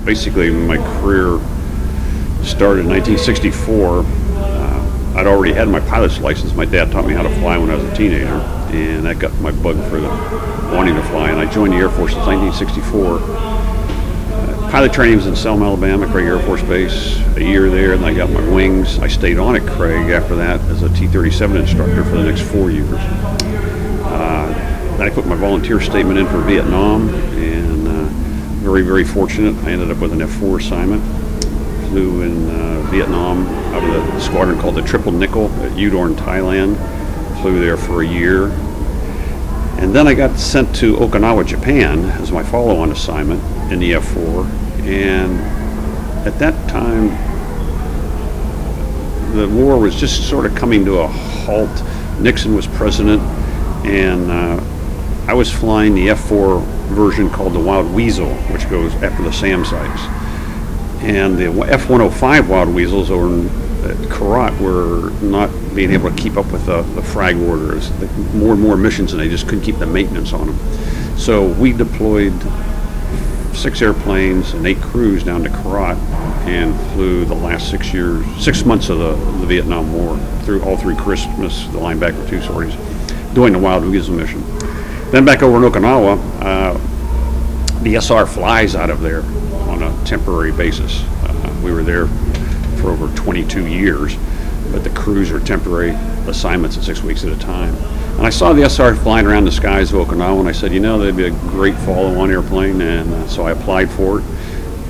basically my career started in 1964. I'd already had my pilot's license. My dad taught me how to fly when I was a teenager, and that got my bug for wanting to fly. And I joined the Air Force in 1964. Pilot training was in Selma, Alabama, Craig Air Force Base. A year there, and I got my wings. I stayed on at Craig after that as a T-37 instructor for the next 4 years. Then I put my volunteer statement in for Vietnam, and very, very fortunate. I ended up with an F-4 assignment. Flew in Vietnam out of the squadron called the Triple Nickel at Udon, Thailand. Flew there for a year. And then I got sent to Okinawa, Japan as my follow-on assignment in the F-4. And at that time, the war was just sort of coming to a halt. Nixon was president, and I was flying the F-4 version called the Wild Weasel, which goes after the SAM sites. And the F-105 Wild Weasels over at Karat were not being able to keep up with the frag orders. More and more missions, and they just couldn't keep the maintenance on them. So we deployed 6 airplanes and 8 crews down to Karat and flew the last 6 months of the Vietnam War, through all through Christmas, the linebacker 2 sorties, doing the Wild Weasel mission. Then back over in Okinawa, the SR flies out of there on a temporary basis. We were there for over 22 years, but the crews are temporary assignments at 6 weeks at a time. And I saw the SR flying around the skies of Okinawa, and I said, you know, that'd be a great follow-on airplane, and so I applied for it.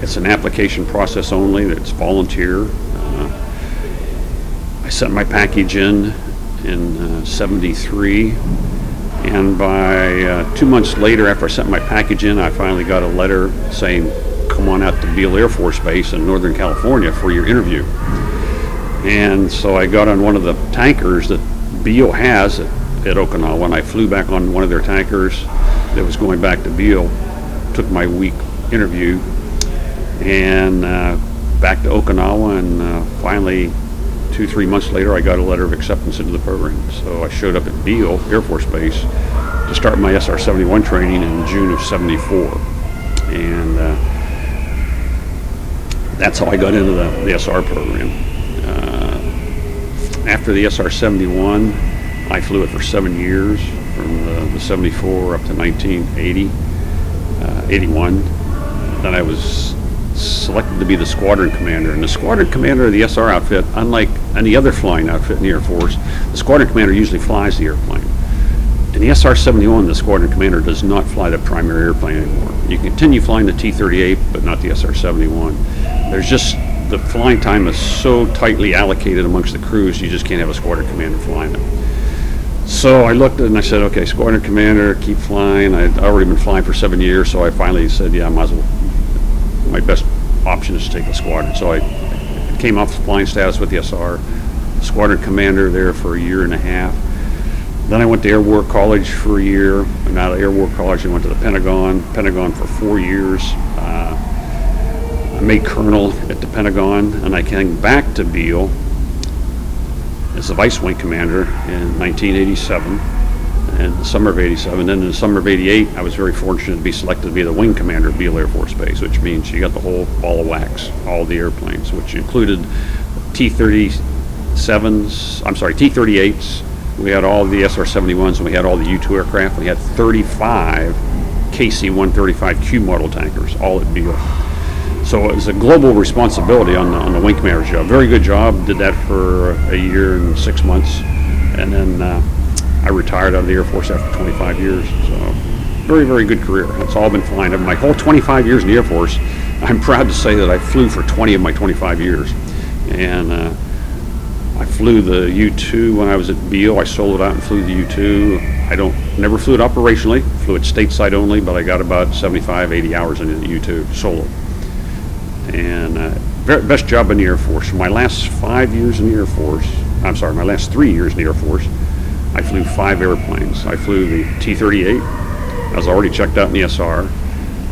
It's an application process only, it's volunteer. I sent my package in 73, and by 2 months later, after I sent my package in, I finally got a letter saying, come on out to Beale Air Force Base in Northern California for your interview. And so I got on one of the tankers that Beale has at Okinawa, and I flew back on one of their tankers that was going back to Beale, took my week interview, and back to Okinawa, and finally 2-3 months later I got a letter of acceptance into the program. So I showed up at Beale Air Force Base to start my SR-71 training in June of '74, and that's how I got into the SR program. After the SR-71, I flew it for 7 years, from the 74 up to 1980, 81. Then I was selected to be the squadron commander. And the squadron commander of the SR outfit, unlike any other flying outfit in the Air Force, the squadron commander usually flies the airplane. In the SR-71, the squadron commander does not fly the primary airplane anymore. You continue flying the T-38, but not the SR-71. There's just, the flying time is so tightly allocated amongst the crews, you just can't have a squadron commander flying it. So I looked at it and I said, okay, squadron commander, keep flying. I'd already been flying for 7 years, so I finally said, yeah, I might as well, my best option is to take the squadron. So I came off flying status with the SR, squadron commander there for a year and a half. Then I went to Air War College for a year, and out of Air War College I went to the Pentagon for 4 years. I made colonel at the Pentagon, and I came back to Beale as the vice wing commander in 1987, in the summer of '87. Then in the summer of '88, I was very fortunate to be selected to be the wing commander at Beale Air Force Base, which means you got the whole ball of wax, all the airplanes, which included T-37s, I'm sorry, T-38s. We had all the SR-71s, and we had all the U-2 aircraft. We had 35 KC-135Q model tankers, all at Beale. So it was a global responsibility on the wing commander's job. Very good job. Did that for a year and 6 months, and then I retired out of the Air Force after 25 years. So very, very good career. It's all been flying. My whole 25 years in the Air Force, I'm proud to say that I flew for 20 of my 25 years. And I flew the U-2 when I was at Beale. I soloed out and flew the U-2. Never flew it operationally, flew it stateside only, but I got about 75, 80 hours into the U-2 solo. And best job in the Air Force. For my last 5 years in the Air Force, I'm sorry, my last 3 years in the Air Force, I flew 5 airplanes. I flew the T-38. I was already checked out in the SR.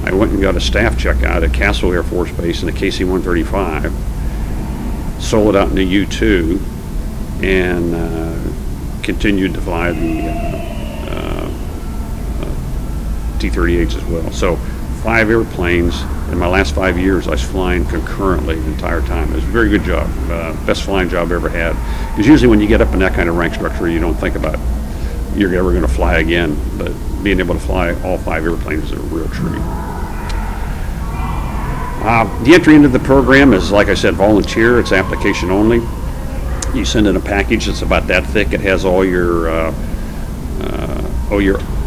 I went and got a staff check out at Castle Air Force Base in the KC-135, soloed out in the U-2, and continued to fly the T-38s as well. So 5 airplanes. In my last 5 years, I was flying concurrently the entire time. It was a very good job, best flying job I ever had. Because usually when you get up in that kind of rank structure, you don't think about you're ever going to fly again. But being able to fly all 5 airplanes is a real treat. The entry into the program is, like I said, volunteer. It's application only. You send in a package that's about that thick. It has all your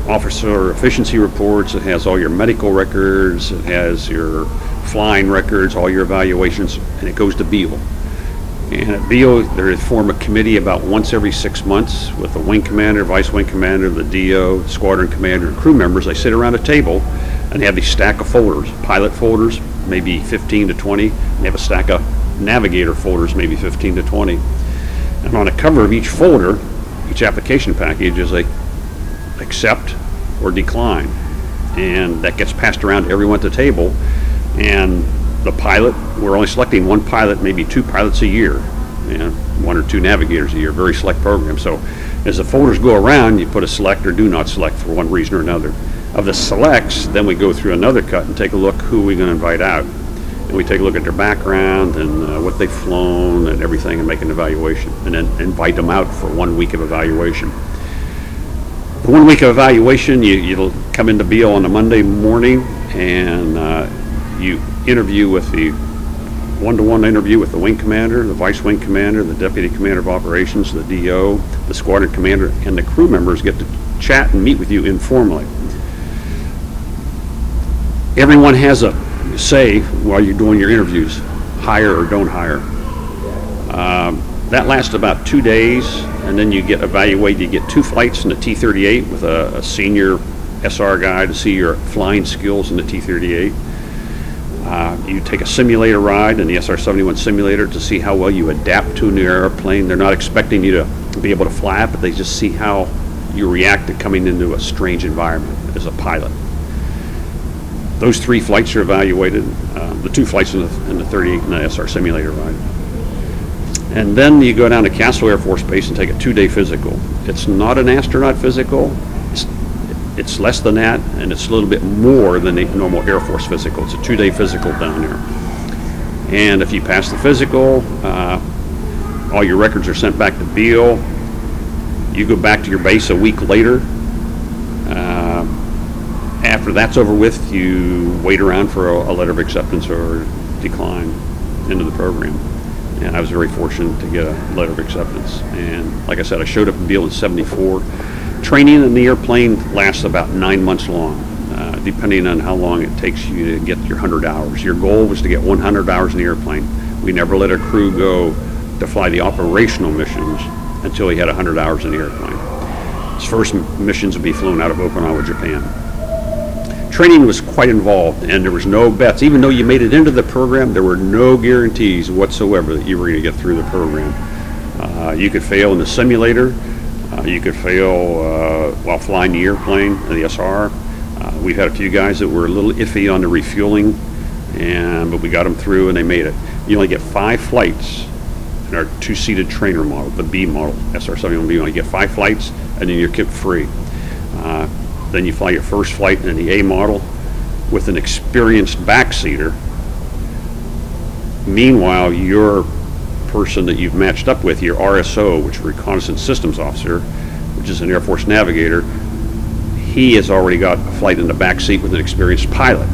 officer efficiency reports. It has all your medical records. It has your flying records, all your evaluations, and it goes to BEAL. And at BEAL, they form a committee about once every 6 months with the wing commander, vice wing commander, the DO, squadron commander, and crew members. They sit around a table and have these stack of folders, pilot folders, maybe 15 to 20. And they have a stack of navigator folders, maybe 15 to 20. And on the cover of each folder, each application package is a accept or decline, and that gets passed around to everyone at the table. And the pilot, we're only selecting one pilot, maybe 2 pilots a year, and 1 or 2 navigators a year, very select program. So as the folders go around, you put a select or do not select for one reason or another. Of the selects, then we go through another cut and take a look who we're going to invite out. And we take a look at their background and what they've flown and everything, and make an evaluation, and then invite them out for 1 week of evaluation. The 1 week of evaluation, you'll come into BEAL on a Monday morning, and you interview with the one-to-one interview with the wing commander, the vice wing commander, the deputy commander of operations, the DO, the squadron commander, and the crew members get to chat and meet with you informally. Everyone has a say while you're doing your interviews, hire or don't hire. That lasts about 2 days, and then you get evaluated. You get 2 flights in the T-38 with a senior SR guy to see your flying skills in the T-38. You take a simulator ride in the SR-71 simulator to see how well you adapt to a new airplane. They're not expecting you to be able to fly it, but they just see how you react to coming into a strange environment as a pilot. Those 3 flights are evaluated, the 2 flights in the 38 and the SR simulator ride. And then you go down to Castle Air Force Base and take a 2-day physical. It's not an astronaut physical. It's less than that, and it's a little bit more than a normal Air Force physical. It's a 2-day physical down there. And if you pass the physical, all your records are sent back to BEAL. You go back to your base a week later. After that's over with, you wait around for a letter of acceptance or decline into the program. And I was very fortunate to get a letter of acceptance. And like I said, I showed up in BEAL in '74. Training in the airplane lasts about 9 months long, depending on how long it takes you to get your 100 hours. Your goal was to get 100 hours in the airplane. We never let a crew go to fly the operational missions until he had 100 hours in the airplane. His first missions would be flown out of Okinawa, Japan. Training was quite involved, and there was no bets. Even though you made it into the program, there were no guarantees whatsoever that you were going to get through the program. You could fail in the simulator. You could fail while flying the airplane, the SR. We've had a few guys that were a little iffy on the refueling, but we got them through and they made it. You only get 5 flights in our 2-seated trainer model, the B model, SR-71B. You only get 5 flights, and then you're kept free. Then you fly your first flight in the A model with an experienced backseater. Meanwhile, your person that you've matched up with, your RSO, which is Reconnaissance Systems Officer, which is an Air Force navigator, he has already got a flight in the back seat with an experienced pilot.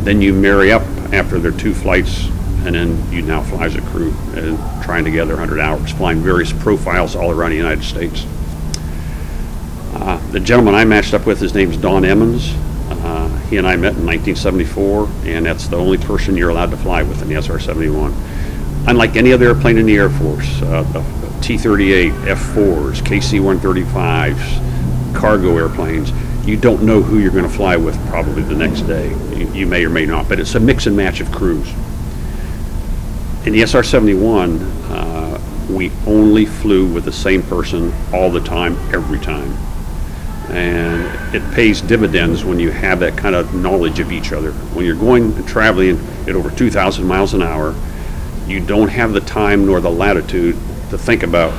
Then you marry up after their 2 flights, and then you now fly as a crew, and trying together 100 hours, flying various profiles all around the United States. The gentleman I matched up with, his name's Don Emmons. He and I met in 1974, and that's the only person you're allowed to fly with in the SR-71. Unlike any other airplane in the Air Force, the T-38, F-4s, KC-135s, cargo airplanes, you don't know who you're going to fly with probably the next day. You may or may not, but it's a mix and match of crews. In the SR-71, we only flew with the same person all the time, every time. And it pays dividends when you have that kind of knowledge of each other. When you're going and traveling at over 2,000 miles an hour, you don't have the time nor the latitude to think about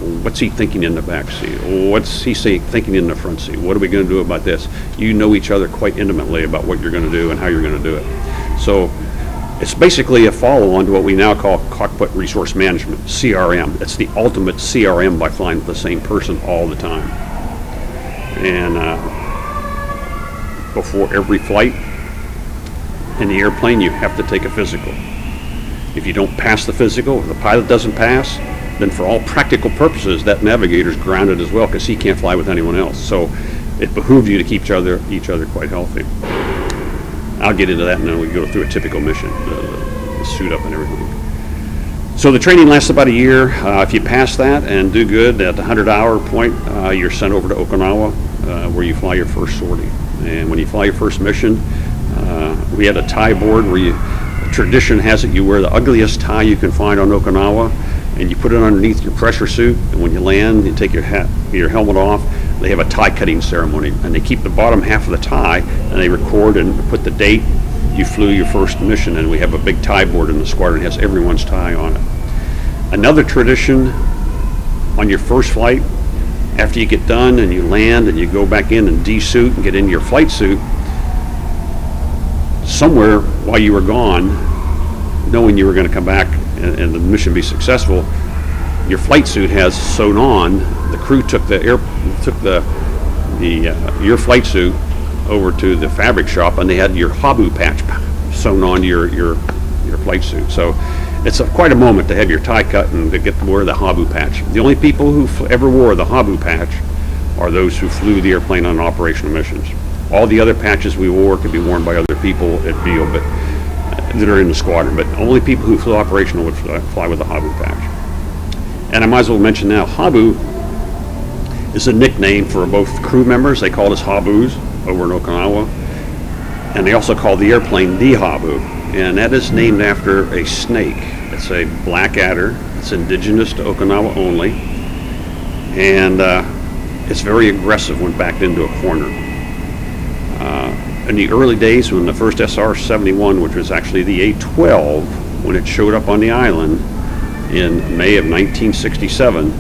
What's he thinking in the back seat? What's he thinking in the front seat? What are we going to do about this? You know each other quite intimately about what you're going to do and how you're going to do it. So it's basically a follow-on to what we now call cockpit resource management, CRM. It's the ultimate CRM by flying with the same person all the time. And before every flight in the airplane, you have to take a physical. If you don't pass the physical, if the pilot doesn't pass, then for all practical purposes, that navigator's grounded as well because he can't fly with anyone else. So it behooves you to keep each other quite healthy. I'll get into that and then we go through a typical mission, the suit up and everything. So the training lasts about a year. If you pass that and do good at the 100-hour point, you're sent over to Okinawa where you fly your first sortie. And when you fly your first mission, we had a tie board where tradition has it you wear the ugliest tie you can find on Okinawa and you put it underneath your pressure suit, and when you land, you take your helmet off. They have a tie cutting ceremony, and they keep the bottom half of the tie, and they record and put the date you flew your first mission, and we have a big tie board in the squadron. It has everyone's tie on it. Another tradition on your first flight, after you get done and you land and you go back in and de-suit and get into your flight suit, somewhere while you were gone, knowing you were going to come back and the mission be successful, your flight suit has sewn on. The crew took your flight suit over to the fabric shop, and they had your habu patch sewn on your flight suit. So it's quite a moment to have your tie cut and to get to wear the habu patch. The only people who ever wore the habu patch are those who flew the airplane on operational missions. All the other patches we wore could be worn by other people at Beale, but that are in the squadron. But only people who flew operational would fly with the habu patch. And I might as well mention now, habu is a nickname for both crew members. They called us habus over in Okinawa, and they also call the airplane the habu, and that is named after a snake. It's a black adder. It's indigenous to Okinawa only, and it's very aggressive when backed into a corner. In the early days when the first SR-71, which was actually the A-12, when it showed up on the island in May of 1967,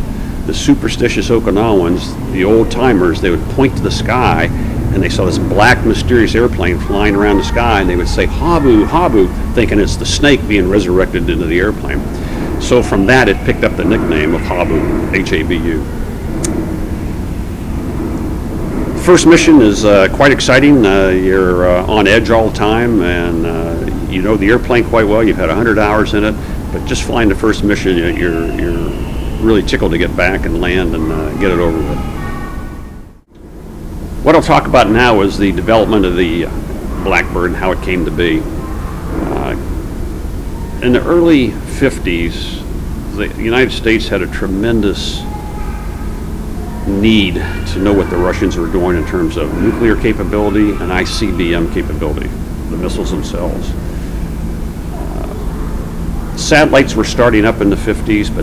the superstitious Okinawans, the old timers, they would point to the sky and they saw this black mysterious airplane flying around the sky, and they would say habu, habu, thinking it's the snake being resurrected into the airplane. So from that it picked up the nickname of habu, H-A-B-U. First mission is quite exciting. You're on edge all the time, and you know the airplane quite well. You've had 100 hours in it, but just flying the first mission, you're really tickled to get back and land and get it over with. What I'll talk about now is the development of the Blackbird and how it came to be. In the early 50s, the United States had a tremendous need to know what the Russians were doing in terms of nuclear capability and ICBM capability, the missiles themselves. Satellites were starting up in the 50s, but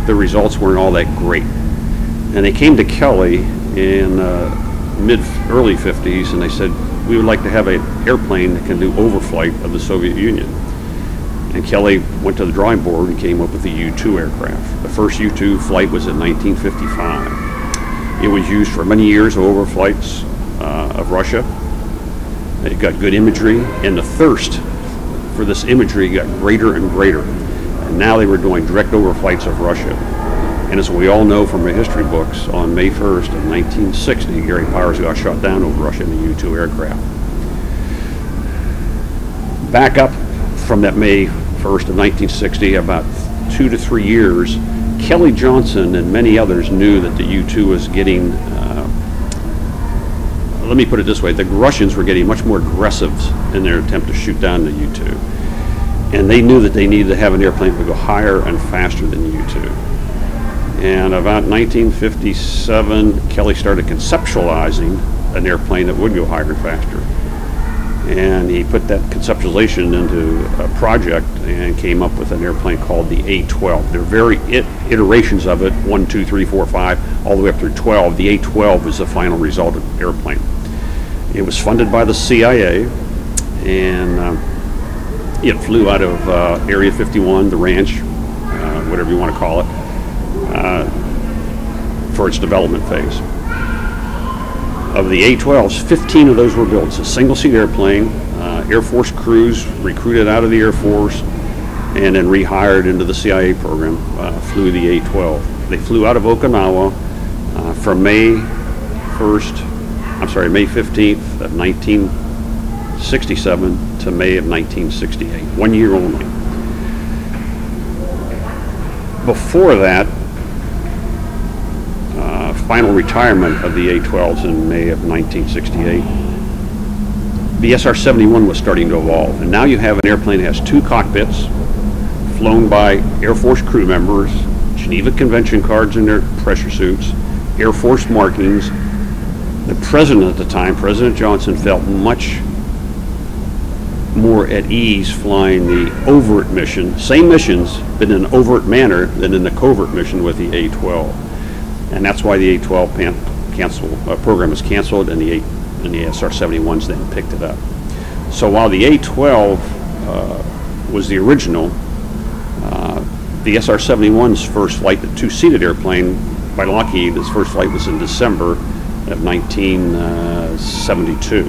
the results weren't all that great. And they came to Kelly in early 50s, and they said, we would like to have an airplane that can do overflight of the Soviet Union. And Kelly went to the drawing board and came up with the U-2 aircraft. The first U-2 flight was in 1955. It was used for many years of overflights of Russia. It got good imagery, and the thirst for this imagery got greater and greater. And now they were doing direct overflights of Russia. And as we all know from the history books, on May 1st of 1960, Gary Powers got shot down over Russia in the U-2 aircraft. Back up from that May 1st of 1960, about 2 to 3 years, Kelly Johnson and many others knew that the U-2 was getting, let me put it this way, the Russians were getting much more aggressive in their attempt to shoot down the U-2. And they knew that they needed to have an airplane that would go higher and faster than the U-2. And about 1957, Kelly started conceptualizing an airplane that would go higher and faster. And he put that conceptualization into a project and came up with an airplane called the A-12. There are very iterations of it, 1, 2, 3, 4, 5, all the way up through 12. The A-12 was the final result of the airplane. It was funded by the CIA, and it flew out of Area 51, the ranch, whatever you want to call it. for its development phase. Of the A-12s, 15 of those were built. It's a single-seat airplane. Air Force crews recruited out of the Air Force and then rehired into the CIA program flew the A-12. They flew out of Okinawa from May 15th of 1967 to May of 1968, 1 year only. Before that, final retirement of the A-12s in May of 1968, the SR-71 was starting to evolve. And now you have an airplane that has two cockpits, flown by Air Force crew members, Geneva Convention cards in their pressure suits, Air Force markings. The president at the time, President Johnson, felt much more at ease flying the overt mission, same missions, but in an overt manner than in the covert mission with the A-12. And that's why the A-12 program was canceled, and the SR-71s then picked it up. So while the A-12 was the original, the SR-71's first flight, the two-seated airplane by Lockheed, its first flight was in December of 1972.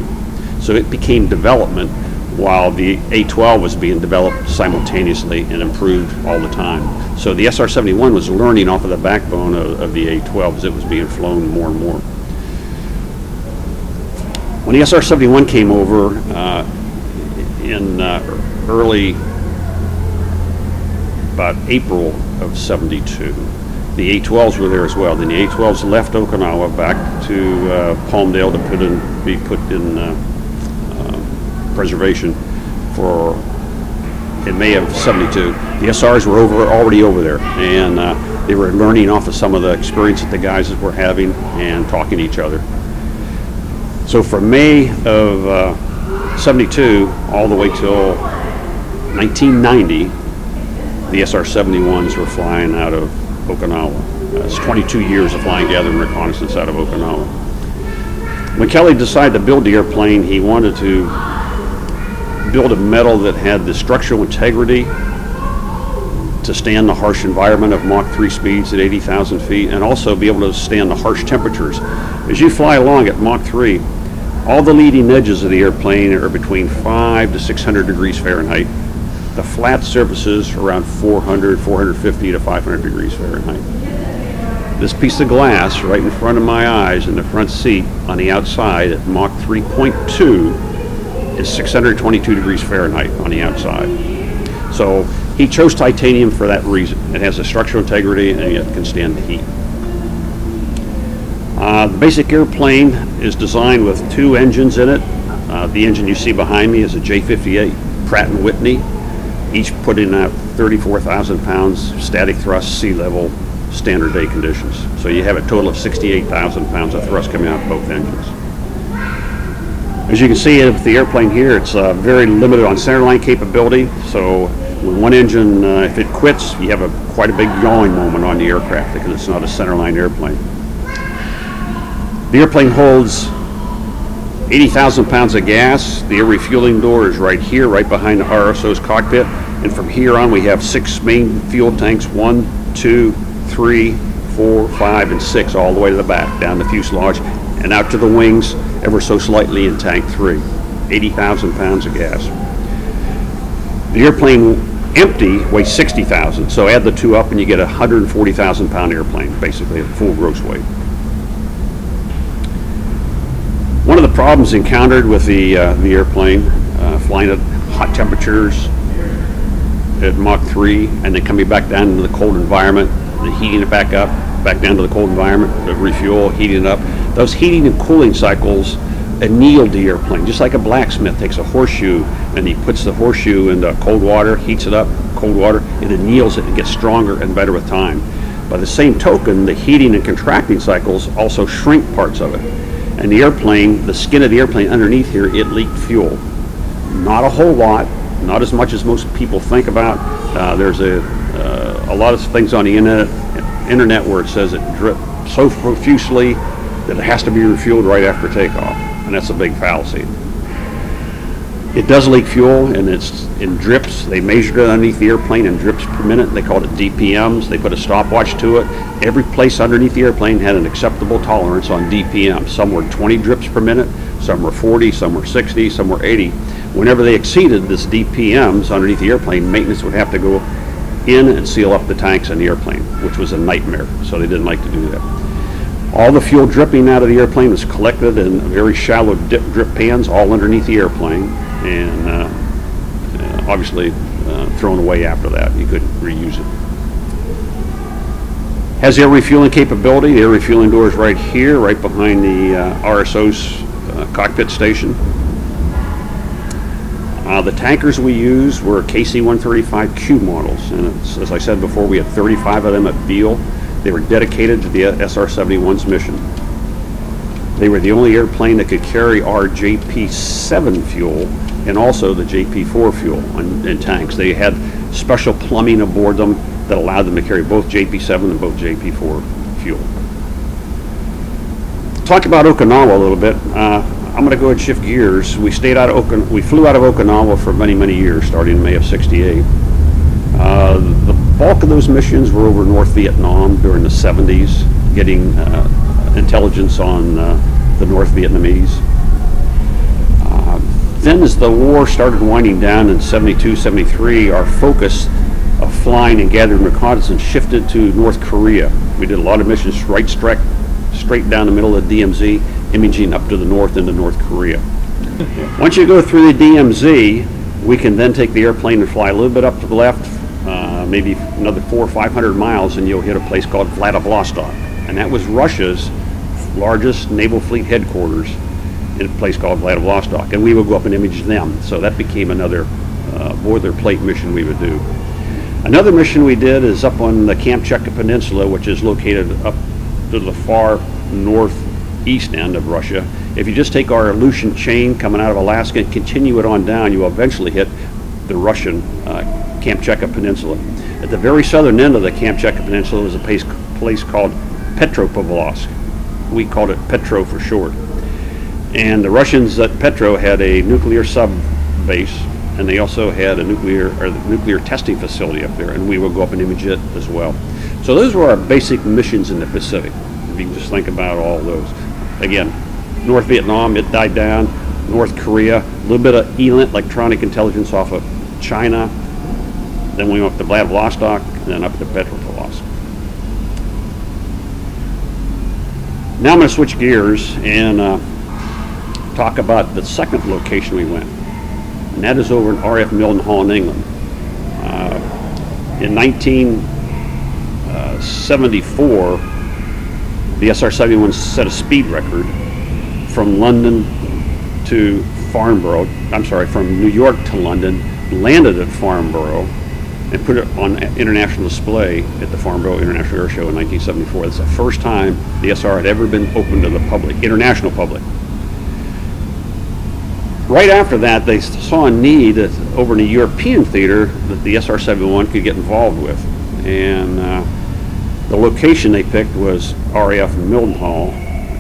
So it became development while the A-12 was being developed simultaneously and improved all the time. So the SR-71 was learning off of the backbone of the A-12 as it was being flown more and more. When the SR-71 came over in about April of '72, the A-12s were there as well. Then the A-12s left Okinawa back to Palmdale to be put in preservation in May of '72. The SRs were already over there, and they were learning off of some of the experience that the guys were having and talking to each other. So from May of '72 all the way till 1990, the SR-71s were flying out of Okinawa. It's 22 years of flying gathering and reconnaissance out of Okinawa. When Kelly decided to build the airplane, he wanted to build a metal that had the structural integrity to stand the harsh environment of Mach 3 speeds at 80,000 feet, and also be able to stand the harsh temperatures. As you fly along at Mach 3, all the leading edges of the airplane are between 500 to 600 degrees Fahrenheit. The flat surfaces around 400, 450 to 500 degrees Fahrenheit. This piece of glass right in front of my eyes in the front seat on the outside at Mach 3.2 is 622 degrees Fahrenheit on the outside. So he chose titanium for that reason. It has a structural integrity and it can stand the heat. The basic airplane is designed with two engines in it. The engine you see behind me is a J-58 Pratt & Whitney, each putting out 34,000 pounds static thrust, sea level, standard day conditions. So you have a total of 68,000 pounds of thrust coming out of both engines. As you can see with the airplane here, it's very limited on centerline capability. So when one engine, if it quits, you have quite a big yawing moment on the aircraft because it's not a centerline airplane. The airplane holds 80,000 pounds of gas. The air refueling door is right here, right behind the RSO's cockpit. And from here on, we have 6 main fuel tanks, 1, 2, 3, 4, 5, and 6, all the way to the back, down the fuselage, and out to the wings, ever so slightly in tank 3. 80,000 pounds of gas. The airplane empty weighs 60,000, so add the two up and you get a 140,000 pound airplane, basically at full gross weight. One of the problems encountered with the airplane, flying at hot temperatures at Mach 3 and then coming back down into the cold environment, and heating it back up, back down to the cold environment, to refuel, heating it up. Those heating and cooling cycles annealed the airplane, just like a blacksmith takes a horseshoe and he puts the horseshoe into cold water, heats it up, cold water, it anneals it and gets stronger and better with time. By the same token, the heating and contracting cycles also shrink parts of it. And the airplane, the skin of the airplane underneath here, it leaked fuel. Not a whole lot, not as much as most people think about. There's a lot of things on the internet where it says it dripped so profusely that it has to be refueled right after takeoff, and that's a big fallacy. It does leak fuel, and it's in drips. They measured it underneath the airplane in drips per minute. They called it DPMs. They put a stopwatch to it. Every place underneath the airplane had an acceptable tolerance on DPM. Some were 20 drips per minute, some were 40, some were 60, some were 80. Whenever they exceeded this DPMs underneath the airplane, maintenance would have to go in and seal up the tanks in the airplane, which was a nightmare, so they didn't like to do that. All the fuel dripping out of the airplane was collected in very shallow drip pans all underneath the airplane, and obviously thrown away after that. You couldn't reuse it. Has air refueling capability. The air refueling door is right here, right behind the RSO's cockpit station. The tankers we used were KC-135Q models, and as I said before, we had 35 of them at Beale. They were dedicated to the SR-71's mission. They were the only airplane that could carry our JP-7 fuel and also the JP-4 fuel in tanks. They had special plumbing aboard them that allowed them to carry both JP-7 and both JP-4 fuel. Talk about Okinawa a little bit. I'm going to go ahead and shift gears. We flew out of Okinawa for many, many years, starting in May of '68. The bulk of those missions were over North Vietnam during the 70s, getting intelligence on the North Vietnamese. Then as the war started winding down in '72, '73, our focus of flying and gathering reconnaissance shifted to North Korea. We did a lot of missions straight down the middle of the DMZ, imaging up to the north into North Korea. Once you go through the DMZ, we can then take the airplane and fly a little bit up to the left, maybe another 400 or 500 miles, and you'll hit a place called Vladivostok. And that was Russia's largest naval fleet headquarters in a place called Vladivostok. And we would go up and image them. So that became another boilerplate mission we would do. Another mission we did is up on the Kamchatka Peninsula, which is located up to the far northeast end of Russia. If you just take our Aleutian chain coming out of Alaska and continue it on down, you will eventually hit the Russian Kamchatka Peninsula. At the very southern end of the Kamchatka Peninsula is a place called Petropavlovsk. We called it Petro for short. And the Russians at Petro had a nuclear sub base, and they also had a nuclear testing facility up there, and we would go up and image it as well. So those were our basic missions in the Pacific. If you can just think about all those. Again, North Vietnam, it died down. North Korea, a little bit of ELINT, electronic intelligence off of China. Then we went up to Vladivostok, and then up to Petropavlovsk. Now I'm going to switch gears and talk about the second location we went. And that is over in RF Mildenhall in England. In 1974, the SR-71 set a speed record from London to Farnborough. I'm sorry, from New York to London, landed at Farnborough, and put it on international display at the Farnborough International Air Show in 1974. That's the first time the SR had ever been open to the public, international public. Right after that, they saw a need over in the European theater that the SR-71 could get involved with. And the location they picked was RAF Mildenhall,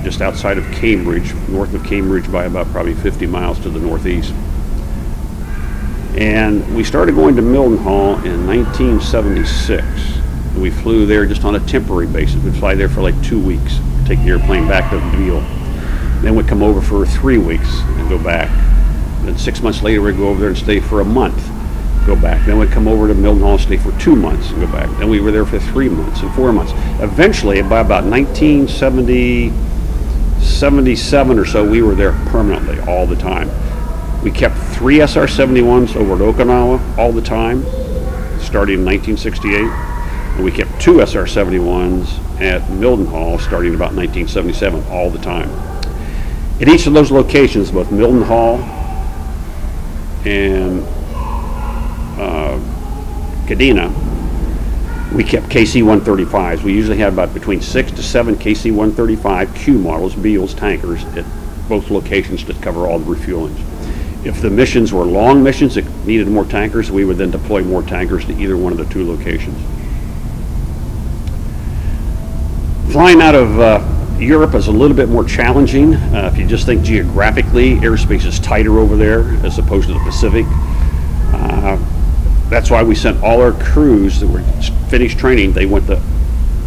just outside of Cambridge, north of Cambridge by about probably 50 miles to the northeast. And we started going to Mildenhall in 1976. We flew there just on a temporary basis. We'd fly there for like 2 weeks, take the airplane back to Beale. Then we'd come over for 3 weeks and go back. Then 6 months later, we'd go over there and stay for a month, go back. Then we'd come over to Mildenhall and stay for 2 months and go back. Then we were there for 3 months and 4 months. Eventually, by about 1977 or so, we were there permanently all the time. We kept 3 SR-71s over at Okinawa all the time, starting in 1968. And we kept 2 SR-71s at Mildenhall, starting about 1977, all the time. At each of those locations, both Mildenhall and Kadena, we kept KC-135s. We usually had about between 6 to 7 KC-135Q models, Beale's tankers, at both locations to cover all the refuelings. If the missions were long missions that needed more tankers, we would then deploy more tankers to either one of the 2 locations. Flying out of Europe is a little bit more challenging. If you just think geographically, airspace is tighter over there as opposed to the Pacific. That's why we sent all our crews that were finished training. They went to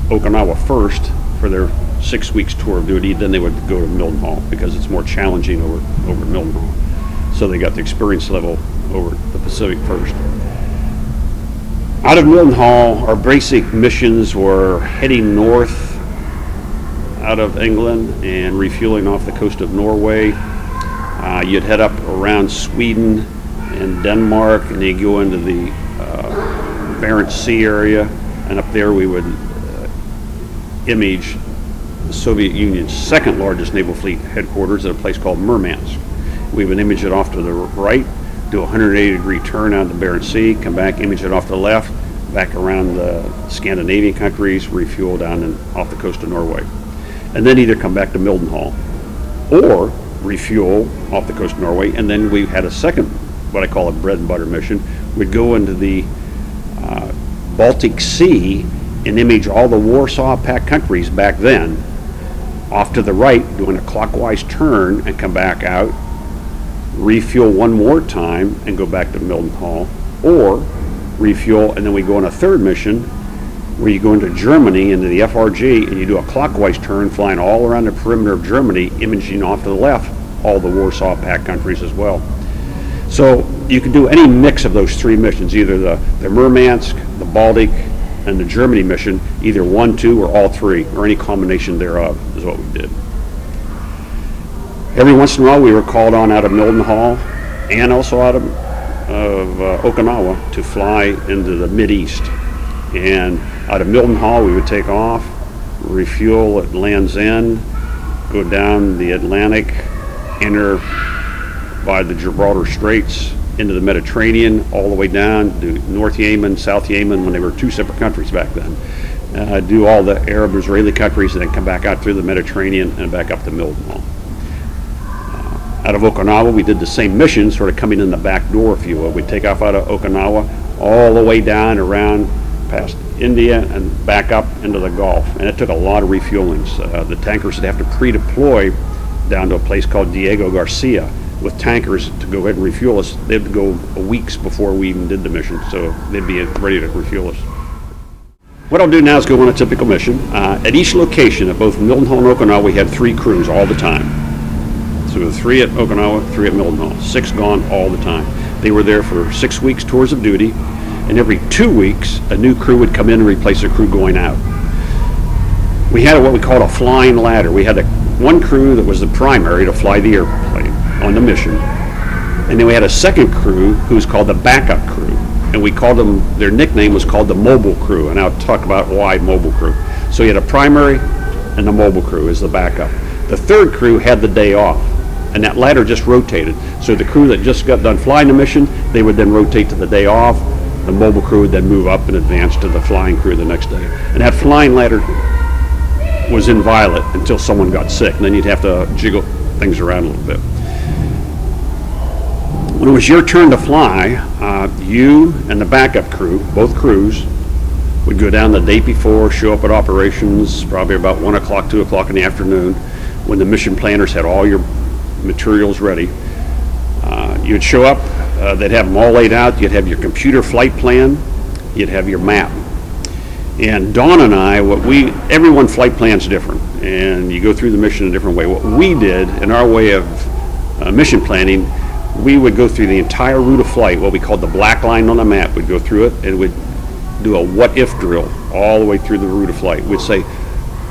Okinawa first for their 6 weeks tour of duty. Then they would go to Mildenhall because it's more challenging over at Mildenhall. So they got the experience level over the Pacific first. Out of Mildenhall, our basic missions were heading north out of England and refueling off the coast of Norway. You'd head up around Sweden and Denmark, and you go into the Barents Sea area, and up there we would image the Soviet Union's second largest naval fleet headquarters at a place called Murmansk. We would image it off to the right, do a 180-degree turn out to the Barents Sea, come back, image it off to the left, back around the Scandinavian countries, refuel down off the coast of Norway. And then either come back to Mildenhall or refuel off the coast of Norway. And then we had a second, what I call a bread and butter mission. We'd go into the Baltic Sea and image all the Warsaw Pact countries back then, off to the right, doing a clockwise turn and come back out, refuel one more time and go back to Mildenhall, or refuel and then we go on a third mission where you go into Germany, into the FRG, and you do a clockwise turn, flying all around the perimeter of Germany, imaging off to the left all the Warsaw Pact countries as well. So you can do any mix of those three missions, either the Murmansk, the Baltic, and the Germany mission, either one, two, or all three, or any combination thereof is what we did. Every once in a while we were called on out of Mildenhall and also out of Okinawa to fly into the Mideast. And out of Mildenhall we would take off, refuel at Land's End, go down the Atlantic, enter by the Gibraltar Straits into the Mediterranean, all the way down to North Yemen, South Yemen, when they were two separate countries back then. Do all the Arab-Israeli countries and then come back out through the Mediterranean and back up to Mildenhall. Out of Okinawa, we did the same mission, sort of coming in the back door, if you will. We'd take off out of Okinawa, all the way down around past India and back up into the Gulf. And it took a lot of refuelings. The tankers would have to pre-deploy down to a place called Diego Garcia with tankers to go ahead and refuel us. They'd go weeks before we even did the mission, so they'd be ready to refuel us. What I'll do now is go on a typical mission. At each location, at both Mildenhall and Okinawa, we had 3 crews all the time. So there were 3 at Okinawa, 3 at Mildenhall, 6 gone all the time. They were there for 6 weeks tours of duty, and every 2 weeks a new crew would come in and replace a crew going out. We had what we called a flying ladder. We had one crew that was the primary to fly the airplane on the mission, and then we had a second crew who was called the backup crew, and we called them, their nickname was called the mobile crew, and I'll talk about why mobile crew. So you had a primary and the mobile crew is the backup. The third crew had the day off, and that ladder just rotated. So the crew that just got done flying the mission, they would then rotate to the day off. The mobile crew would then move up and advance to the flying crew the next day. And that flying ladder was inviolate until someone got sick, and then you'd have to jiggle things around a little bit. When it was your turn to fly, you and the backup crew, both crews, would go down the day before, show up at operations, probably about 1 o'clock, 2 o'clock in the afternoon, when the mission planners had all your materials ready. You'd show up, they'd have them all laid out, you'd have your computer flight plan, you'd have your map. And Dawn and I, everyone flight plan's different, and you go through the mission a different way. What we did in our way of mission planning, we would go through the entire route of flight, what we called the black line on the map. We'd go through it and we'd do a what if drill all the way through the route of flight. We'd say,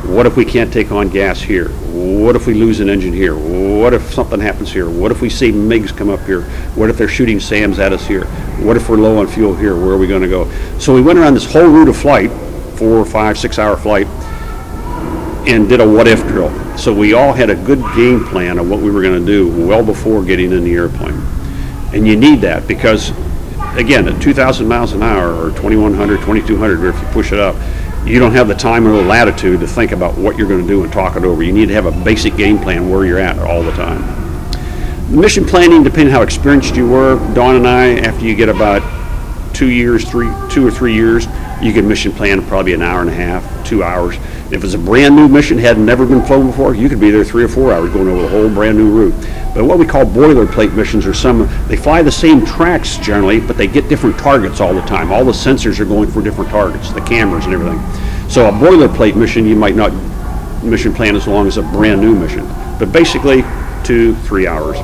what if we can't take on gas here? What if we lose an engine here? What if something happens here? What if we see MiGs come up here? What if they're shooting SAMs at us here? What if we're low on fuel here? Where are we going to go? So we went around this whole route of flight, 4, 5, 6 hour flight, and did a what if drill. So we all had a good game plan of what we were going to do well before getting in the airplane. And you need that because, again, at 2,000 miles an hour or 2,100, 2,200, or if you push it up, you don't have the time or the latitude to think about what you're going to do and talk it over. You need to have a basic game plan where you're at all the time. Mission planning, depending on how experienced you were, Dawn and I, after you get about 2 or 3 years, you could mission plan probably an hour and a half, 2 hours. If it's a brand new mission, had never been flown before, you could be there 3 or 4 hours going over the whole brand new route. But what we call boilerplate missions are they fly the same tracks generally, but they get different targets all the time. All the sensors are going for different targets, the cameras and everything. So a boilerplate mission, you might not mission plan as long as a brand new mission. But basically, 2-3 hours.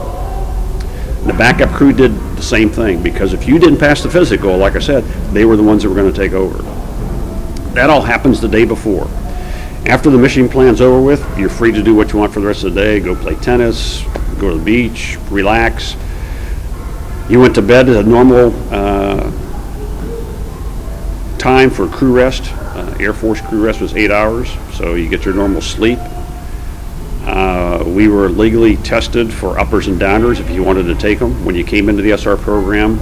The backup crew did the same thing, because if you didn't pass the physical, like I said, they were the ones that were going to take over. That all happens the day before. After the mission plan's over with, you're free to do what you want for the rest of the day. Go play tennis, go to the beach, relax. You went to bed at a normal time for crew rest. Air Force crew rest was 8 hours, so you get your normal sleep. We were legally tested for uppers and downers if you wanted to take them. When you came into the SR program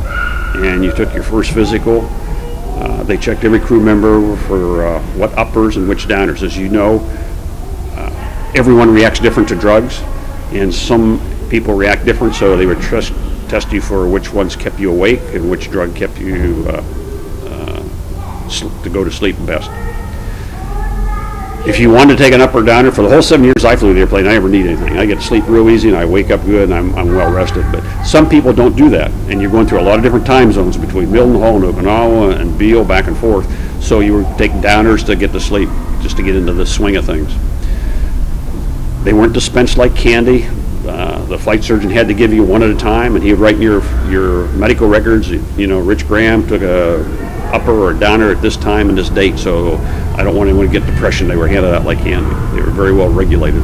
and you took your first physical, they checked every crew member for what uppers and which downers. As you know, everyone reacts different to drugs, and some people react different, so they would test you for which ones kept you awake and which drug kept you to go to sleep best. If you wanted to take an up or downer, for the whole 7 years I flew the airplane, I never need anything. I get to sleep real easy and I wake up good and I'm well rested. But some people don't do that, and you're going through a lot of different time zones between Mildenhall and Okinawa and Beale, back and forth. So you were taking downers to get to sleep, just to get into the swing of things. They weren't dispensed like candy. The flight surgeon had to give you one at a time, and he would write in your medical records, you know, Rich Graham took a upper or a downer at this time and this date, so I don't want anyone to get depression. They were handed out like candy. They were very well regulated.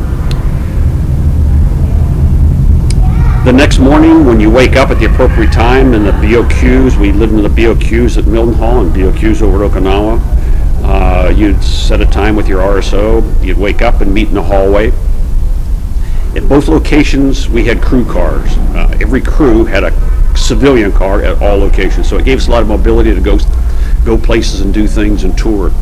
The next morning, when you wake up at the appropriate time in the BOQs, we lived in the BOQs at Mildenhall and BOQs over at Okinawa. You'd set a time with your RSO. You'd wake up and meet in the hallway. At both locations, we had crew cars. Every crew had a civilian car at all locations, so it gave us a lot of mobility to go places and do things and tour.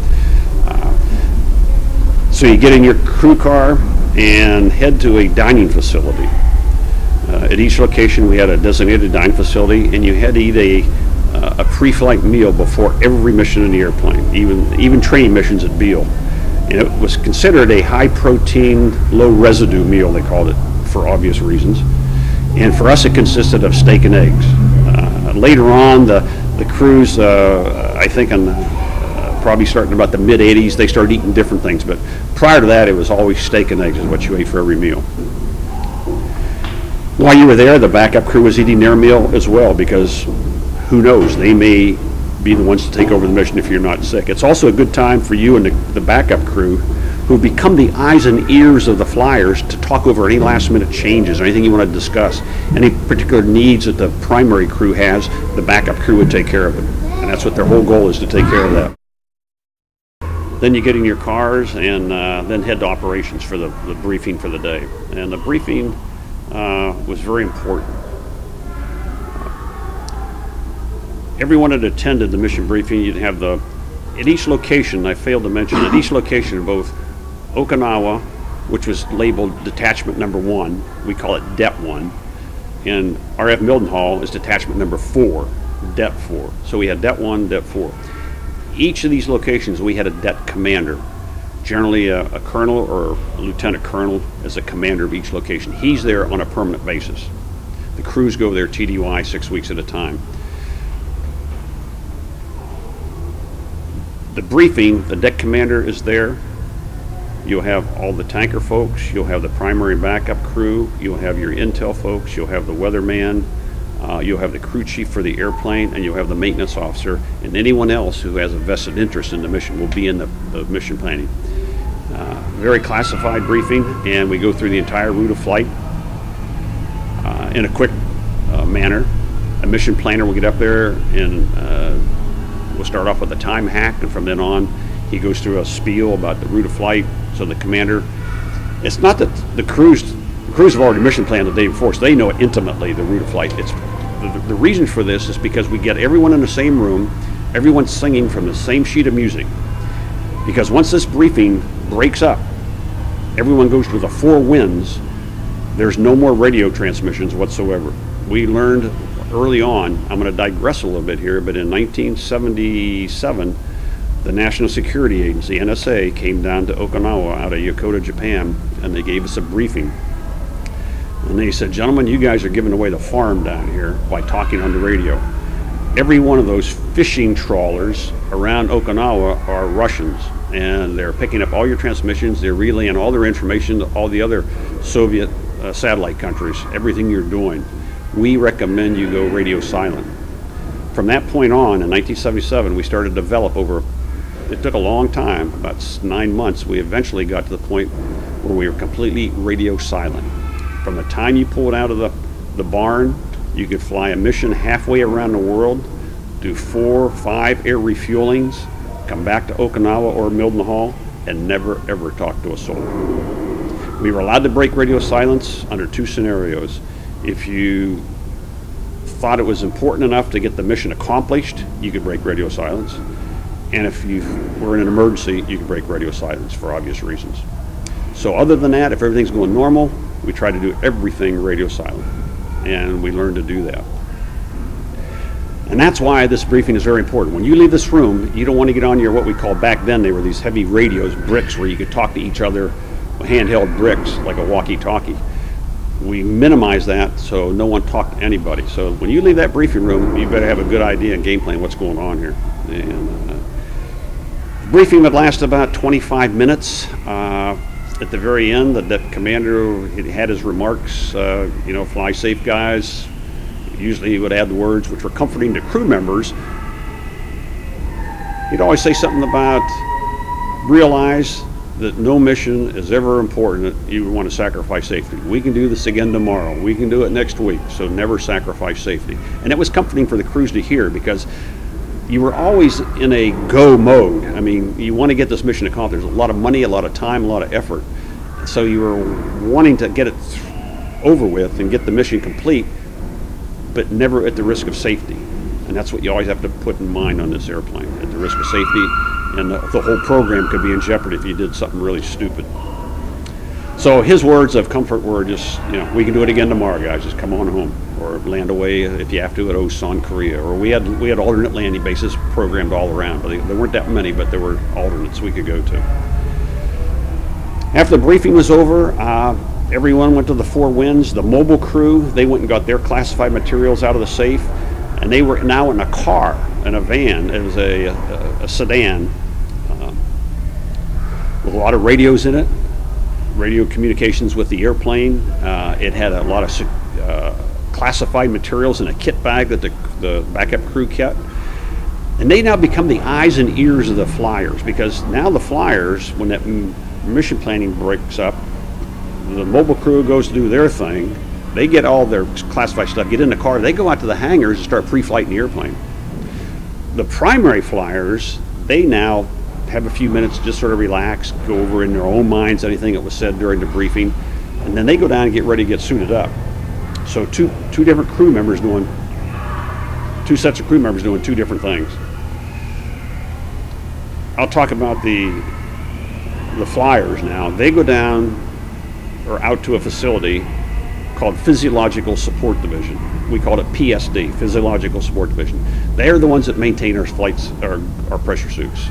So you get in your crew car and head to a dining facility. At each location we had a designated dining facility, and you had to eat a pre-flight meal before every mission in the airplane, even training missions at Beale. And it was considered a high protein, low residue meal, they called it, for obvious reasons. And for us it consisted of steak and eggs. Later on, the crews, I think probably starting about the mid-'80s, they started eating different things, but prior to that it was always steak and eggs is what you ate for every meal. While you were there, the backup crew was eating their meal as well, because who knows, they may be the ones to take over the mission if you're not sick. It's also a good time for you and the backup crew, who become the eyes and ears of the flyers, to talk over any last minute changes or anything you want to discuss. Any particular needs that the primary crew has, the backup crew would take care of it. And that's what their whole goal is, to take care of that. Then you get in your cars and then head to operations for the briefing for the day. And the briefing was very important. Everyone that attended the mission briefing, you'd have at each location, I failed to mention, at each location, both Okinawa, which was labeled detachment number 1, we call it DET 1, and RF Mildenhall is detachment number 4, DET 4. So we had DET 1, DET 4. Each of these locations we had a DET commander, generally a colonel or a lieutenant colonel as a commander of each location. He's there on a permanent basis. The crews go there TDY 6 weeks at a time. The briefing, the deck commander is there. You'll have all the tanker folks, you'll have the primary backup crew, you'll have your intel folks, you'll have the weatherman, you'll have the crew chief for the airplane, and you'll have the maintenance officer, and anyone else who has a vested interest in the mission will be in the mission planning. Very classified briefing, and we go through the entire route of flight in a quick manner. A mission planner will get up there and we'll start off with a time hack, and from then on he goes through a spiel about the route of flight. So the commander, it's not that the crews have already mission planned the day before, so they know it intimately, the route of flight. It's the reason for this is because we get everyone in the same room, everyone singing from the same sheet of music. Because once this briefing breaks up, everyone goes to the 4 winds. There's no more radio transmissions whatsoever. We learned early on, I'm going to digress a little bit here, but in 1977, the National Security Agency, NSA, came down to Okinawa out of Yokota, Japan, and they gave us a briefing. And they said, gentlemen, you guys are giving away the farm down here by talking on the radio. Every one of those fishing trawlers around Okinawa are Russians, and they're picking up all your transmissions, they're relaying all their information to all the other Soviet satellite countries, everything you're doing. We recommend you go radio silent. From that point on, in 1977, we started to develop it took a long time, about 9 months. We eventually got to the point where we were completely radio silent. From the time you pulled out of the barn, you could fly a mission halfway around the world, do 4 or 5 air refuelings, come back to Okinawa or Mildenhall, and never ever talk to a soul. We were allowed to break radio silence under 2 scenarios. If you thought it was important enough to get the mission accomplished, you could break radio silence. And if you were in an emergency, you could break radio silence for obvious reasons. So other than that, if everything's going normal, we try to do everything radio silent. And we learned to do that. And that's why this briefing is very important. When you leave this room, you don't want to get on your, what we call back then, they were these heavy radios, bricks, where you could talk to each other, handheld bricks, like a walkie-talkie. We minimize that so no one talked to anybody. So when you leave that briefing room, you better have a good idea and game plan what's going on here. And the briefing would last about 25 minutes. At the very end, the commander had his remarks, you know, fly safe, guys. Usually he would add the words which were comforting to crew members. He'd always say something about realize that no mission is ever important that you want to sacrifice safety. We can do this again tomorrow. We can do it next week, so never sacrifice safety. And it was comforting for the crews to hear, because you were always in a go mode. I mean, you want to get this mission accomplished. There's a lot of money, a lot of time, a lot of effort. So you were wanting to get it over with and get the mission complete, but never at the risk of safety. And that's what you always have to put in mind on this airplane, at the risk of safety. And the whole program could be in jeopardy if you did something really stupid. So his words of comfort were just, you know, we can do it again tomorrow, guys. Just come on home, or land away if you have to at Osan, Korea. Or we had alternate landing bases programmed all around, but there weren't that many, but there were alternates we could go to. After the briefing was over, everyone went to the 4 winds. The mobile crew, they went and got their classified materials out of the safe, and they were now in a car, in a van. It was a sedan with a lot of radios in it, radio communications with the airplane. It had a lot of classified materials in a kit bag that the backup crew kept. And they now become the eyes and ears of the flyers, because now the flyers, when that mission planning breaks up, the mobile crew goes to do their thing. They get all their classified stuff, get in the car, they go out to the hangars and start pre-flighting the airplane. The primary flyers, they now have a few minutes to just sort of relax, go over in their own minds anything that was said during the briefing, and then they go down and get ready to get suited up. So two different crew members doing, 2 sets of crew members doing 2 different things. I'll talk about the flyers now. They go down or out to a facility called Physiological Support Division. We called it PSD, Physiological Support Division. They are the ones that maintain our flights, our pressure suits.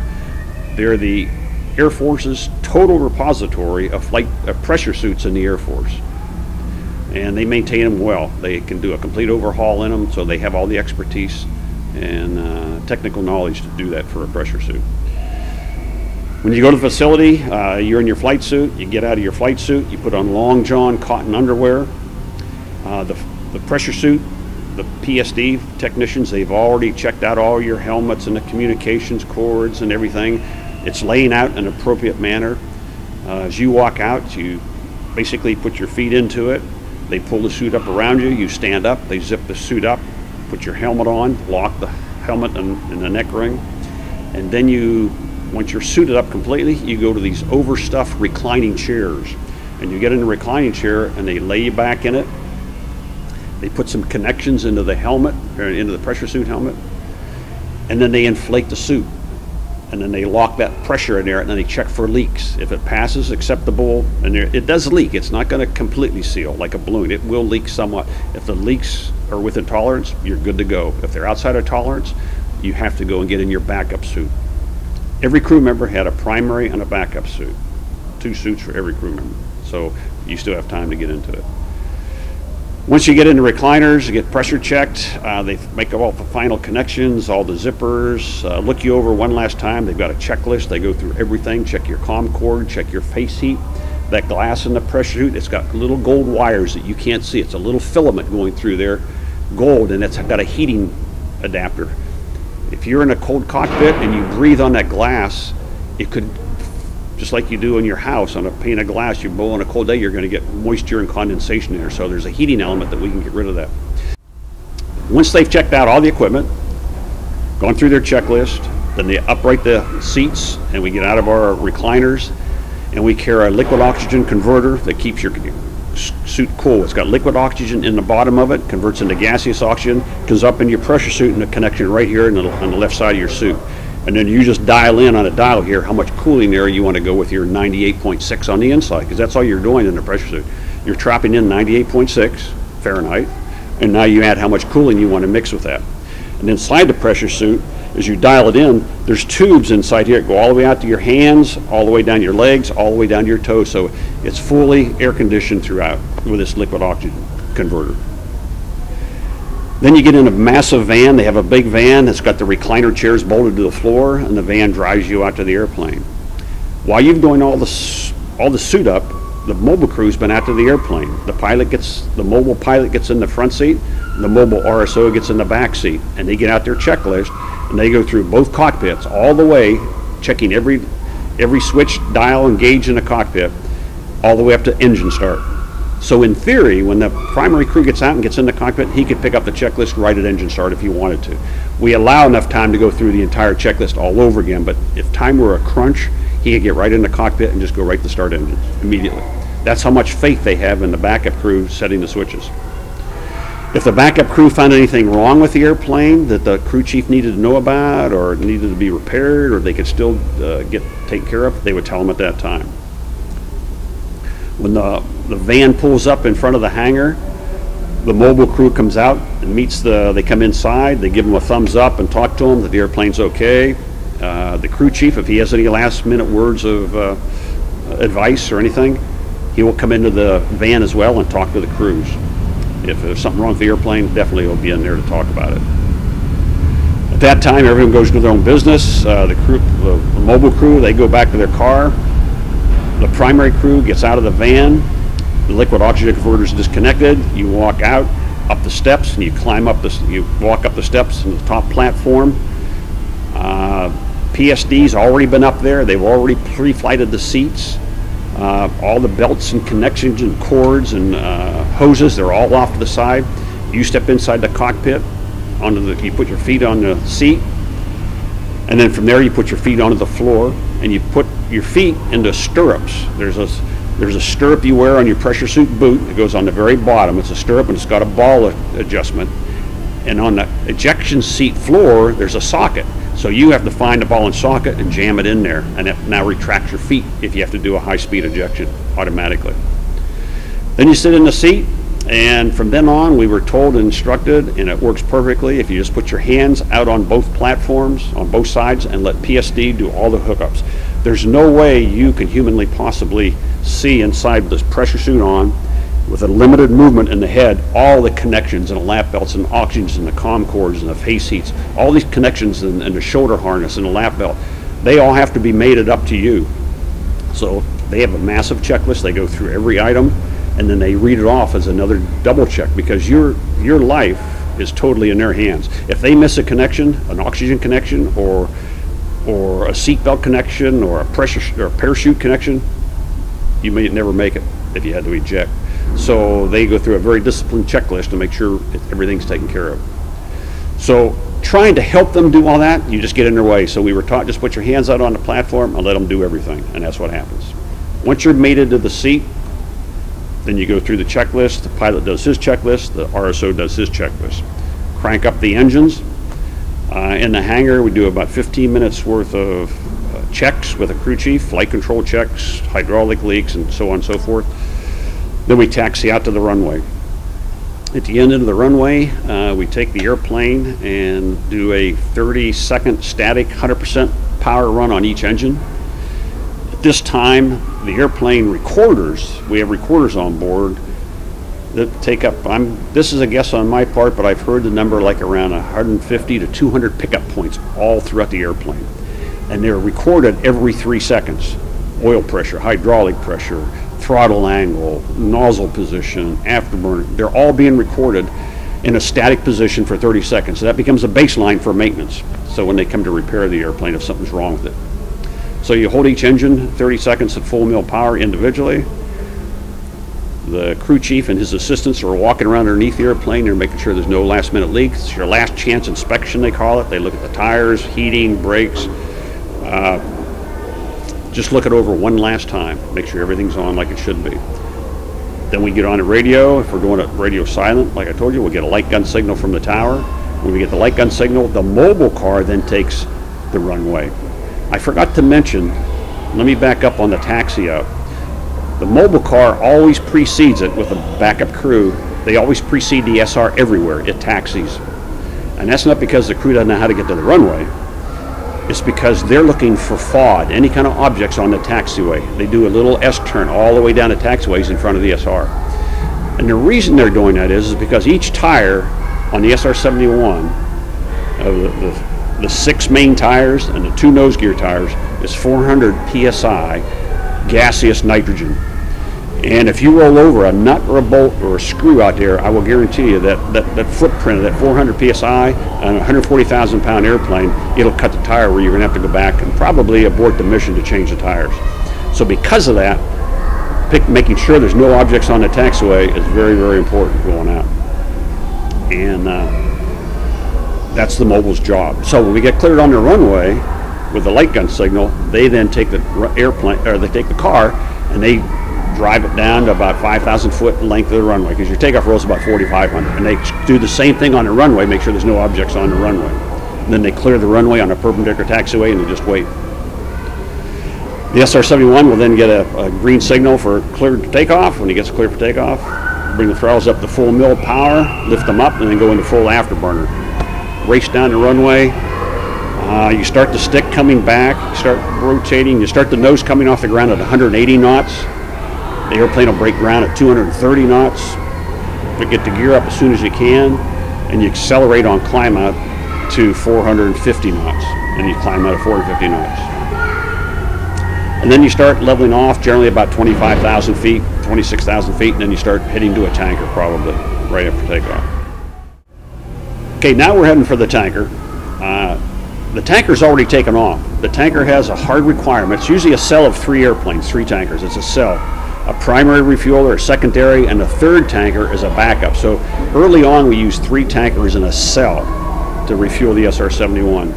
They're the Air Force's total repository of pressure suits in the Air Force. And they maintain them well. They can do a complete overhaul in them, so they have all the expertise and technical knowledge to do that for a pressure suit. When you go to the facility, you're in your flight suit, you get out of your flight suit, you put on long john cotton underwear. The pressure suit, the PSD technicians, they've already checked out all your helmets and the communications cords and everything. It's laying out in an appropriate manner. As you walk out, you basically put your feet into it. They pull the suit up around you, you stand up, they zip the suit up, put your helmet on, lock the helmet in the neck ring, and then once you're suited up completely, you go to these overstuffed reclining chairs. And you get in the reclining chair and they lay you back in it. They put some connections into the helmet, or into the pressure suit helmet, and then they inflate the suit. And then they lock that pressure in there, and then they check for leaks. If it passes, acceptable, and it does leak. It's not going to completely seal like a balloon. It will leak somewhat. If the leaks are within tolerance, you're good to go. If they're outside of tolerance, you have to go and get in your backup suit. Every crew member had a primary and a backup suit. 2 suits for every crew member. So you still have time to get into it. Once you get into recliners, you get pressure checked. They make all the final connections, all the zippers, look you over one last time. They've got a checklist. They go through everything, check your comm cord, check your face heat. That glass in the pressure suit, it's got little gold wires that you can't see. It's a little filament going through there, gold, and it's got a heating adapter. If you're in a cold cockpit and you breathe on that glass, it could, just like you do in your house on a pane of glass, you blow on a cold day, you're going to get moisture and condensation in there. So there's a heating element that we can get rid of that. Once they've checked out all the equipment, gone through their checklist, then they upright the seats and we get out of our recliners and we carry a liquid oxygen converter that keeps your suit cool. It's got liquid oxygen in the bottom of it, converts into gaseous oxygen, comes up in your pressure suit and a connection right here on the left side of your suit. And then you just dial in on a dial here how much cooling air you want to go with your 98.6 on the inside, because that's all you're doing in the pressure suit. You're trapping in 98.6 Fahrenheit, and now you add how much cooling you want to mix with that. And inside the pressure suit, as you dial it in, there's tubes inside here that go all the way out to your hands, all the way down your legs, all the way down to your toes. So it's fully air conditioned throughout with this liquid oxygen converter. Then you get in a massive van. They have a big van that's got the recliner chairs bolted to the floor, and the van drives you out to the airplane. While you're doing all the suit up, the mobile crew's been out to the airplane. The mobile pilot gets in the front seat, the mobile RSO gets in the back seat, and they get out their checklist, and they go through both cockpits all the way, checking every switch, dial, and gauge in the cockpit, all the way up to engine start. So in theory, when the primary crew gets out and gets in the cockpit, he could pick up the checklist right at engine start if he wanted to. We allow enough time to go through the entire checklist all over again, but if time were a crunch, he could get right in the cockpit and just go right to start engines immediately. That's how much faith they have in the backup crew setting the switches. If the backup crew found anything wrong with the airplane that the crew chief needed to know about or needed to be repaired or they could still get taken care of, they would tell them at that time. When the van pulls up in front of the hangar, the mobile crew comes out and they come inside, they give them a thumbs up and talk to them that the airplane's okay. The crew chief, if he has any last minute words of advice or anything, he will come into the van as well and talk to the crews. If there's something wrong with the airplane, definitely he'll be in there to talk about it. At that time, everyone goes to their own business. The mobile crew, they go back to their car. The primary crew gets out of the van. The liquid oxygen converter is disconnected. You walk out up the steps and you walk up the steps to the top platform. PSD's already been up there. They've already pre-flighted the seats. All the belts and connections and cords and hoses, they're all off to the side. You step inside the cockpit, you put your feet on the seat, and then from there you put your feet onto the floor and you put your feet into stirrups. There's a stirrup you wear on your pressure suit boot that goes on the very bottom. It's a stirrup and it's got a ball adjustment. And on the ejection seat floor, there's a socket. So you have to find the ball and socket and jam it in there, and it now retracts your feet if you have to do a high-speed ejection automatically. Then you sit in the seat, and from then on we were told and instructed, and it works perfectly, if you just put your hands out on both platforms, on both sides, and let PSD do all the hookups. There's no way you can humanly possibly see inside this pressure suit on, with a limited movement in the head, all the connections and the lap belts and oxygens and the comm cords and the face heats, all these connections and the shoulder harness and the lap belt, they all have to be mated up to you. So they have a massive checklist. They go through every item and then they read it off as another double check, because your life is totally in their hands. If they miss a connection, an oxygen connection or a seatbelt connection or a parachute connection, you may never make it if you had to eject. So they go through a very disciplined checklist to make sure everything's taken care of. So trying to help them do all that, you just get in their way. So we were taught, just put your hands out on the platform and let them do everything, and that's what happens. Once you're mated to the seat, then you go through the checklist. The pilot does his checklist, the RSO does his checklist. Crank up the engines. In the hangar, we do about 15 minutes worth of checks with a crew chief, flight control checks, hydraulic leaks, and so on and so forth. Then we taxi out to the runway. At the end of the runway, we take the airplane and do a 30-second static 100% power run on each engine. At this time, the airplane recorders, we have recorders on board that take up, this is a guess on my part, but I've heard the number like around 150 to 200 pickup points all throughout the airplane. And they're recorded every 3 seconds. Oil pressure, hydraulic pressure, throttle angle, nozzle position, afterburner, they're all being recorded in a static position for 30 seconds. So that becomes a baseline for maintenance. So when they come to repair the airplane, if something's wrong with it. So you hold each engine 30 seconds at full mil power individually. The crew chief and his assistants are walking around underneath the airplane. They're making sure there's no last minute leaks. It's your last chance inspection, they call it. They look at the tires, heating, brakes. Just look it over one last time. Make sure everything's on like it should be. Then we get on the radio. If we're doing it radio silent, like I told you, we'll get a light gun signal from the tower. When we get the light gun signal, the mobile car then takes the runway. I forgot to mention, let me back up on the taxi out. The mobile car always precedes it with a backup crew. They always precede the SR everywhere. It taxis. And that's not because the crew doesn't know how to get to the runway. It's because they're looking for FOD, any kind of objects on the taxiway. They do a little S-turn all the way down the taxiways in front of the SR. And the reason they're doing that is because each tire on the SR-71, the 6 main tires and the 2 nose gear tires, is 400 PSI gaseous nitrogen. And if you roll over a nut or a bolt or a screw out there, I will guarantee you that footprint of that 400 PSI on a 140,000 pound airplane, it'll cut the tire where you're going to have to go back and probably abort the mission to change the tires. So because of that, making sure there's no objects on the taxiway is very, very important going out. And that's the mobile's job. So when we get cleared on the runway with the light gun signal, they then take the airplane, or they take the car, and they drive it down to about 5,000 foot length of the runway, because your takeoff roll is about 4,500. And they do the same thing on the runway, make sure there's no objects on the runway. And then they clear the runway on a perpendicular taxiway, and they just wait. The SR-71 will then get a green signal for cleared for takeoff. When he gets cleared for takeoff, bring the throttles up to full mil power, lift them up, and then go into full afterburner. Race down the runway. You start the stick coming back, you start rotating, you start the nose coming off the ground at 180 knots. The airplane will break ground at 230 knots. You get the gear up as soon as you can, and you accelerate on climb out to 450 knots, and you climb out at 450 knots. And then you start leveling off, generally about 25,000 feet, 26,000 feet, and then you start heading to a tanker probably right after takeoff. Okay, now we're heading for the tanker. The tanker's already taken off. The tanker has a hard requirement. It's usually a cell of 3 airplanes, 3 tankers. It's a cell. A primary refueler, a secondary, and a third tanker is a backup. So early on we used 3 tankers in a cell to refuel the SR-71.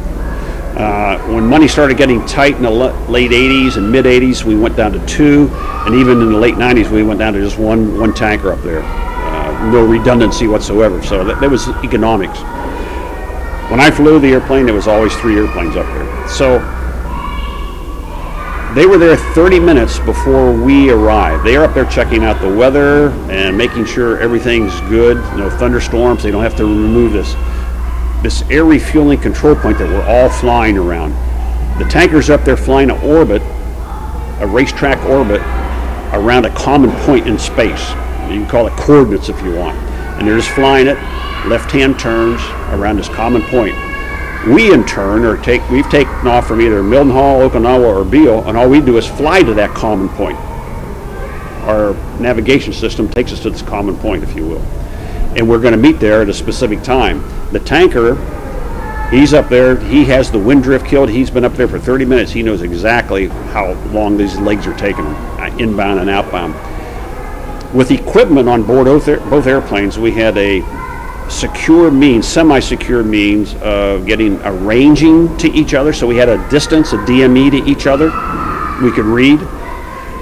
When money started getting tight in the late 80s and mid 80s, we went down to 2, and even in the late 90s we went down to just one tanker up there. No redundancy whatsoever, so that was economics. When I flew the airplane, there was always 3 airplanes up there. So they were there 30 minutes before we arrived. They are up there checking out the weather and making sure everything's good. No thunderstorms. They don't have to remove this air refueling control point that we're all flying around. The tanker's up there flying an orbit, a racetrack orbit, around a common point in space. You can call it coordinates if you want. And they're just flying it, left-hand turns around this common point. We in turn we've taken off from either Mildenhall, Okinawa, or Beale, and all we do is fly to that common point. Our navigation system takes us to this common point, if you will. And we're going to meet there at a specific time. The tanker, he's up there, he has the wind drift killed, he's been up there for 30 minutes, he knows exactly how long these legs are taking him, inbound and outbound. With equipment on board both airplanes, we had a secure means, semi-secure means of arranging to each other. So we had a distance, a DME to each other we could read.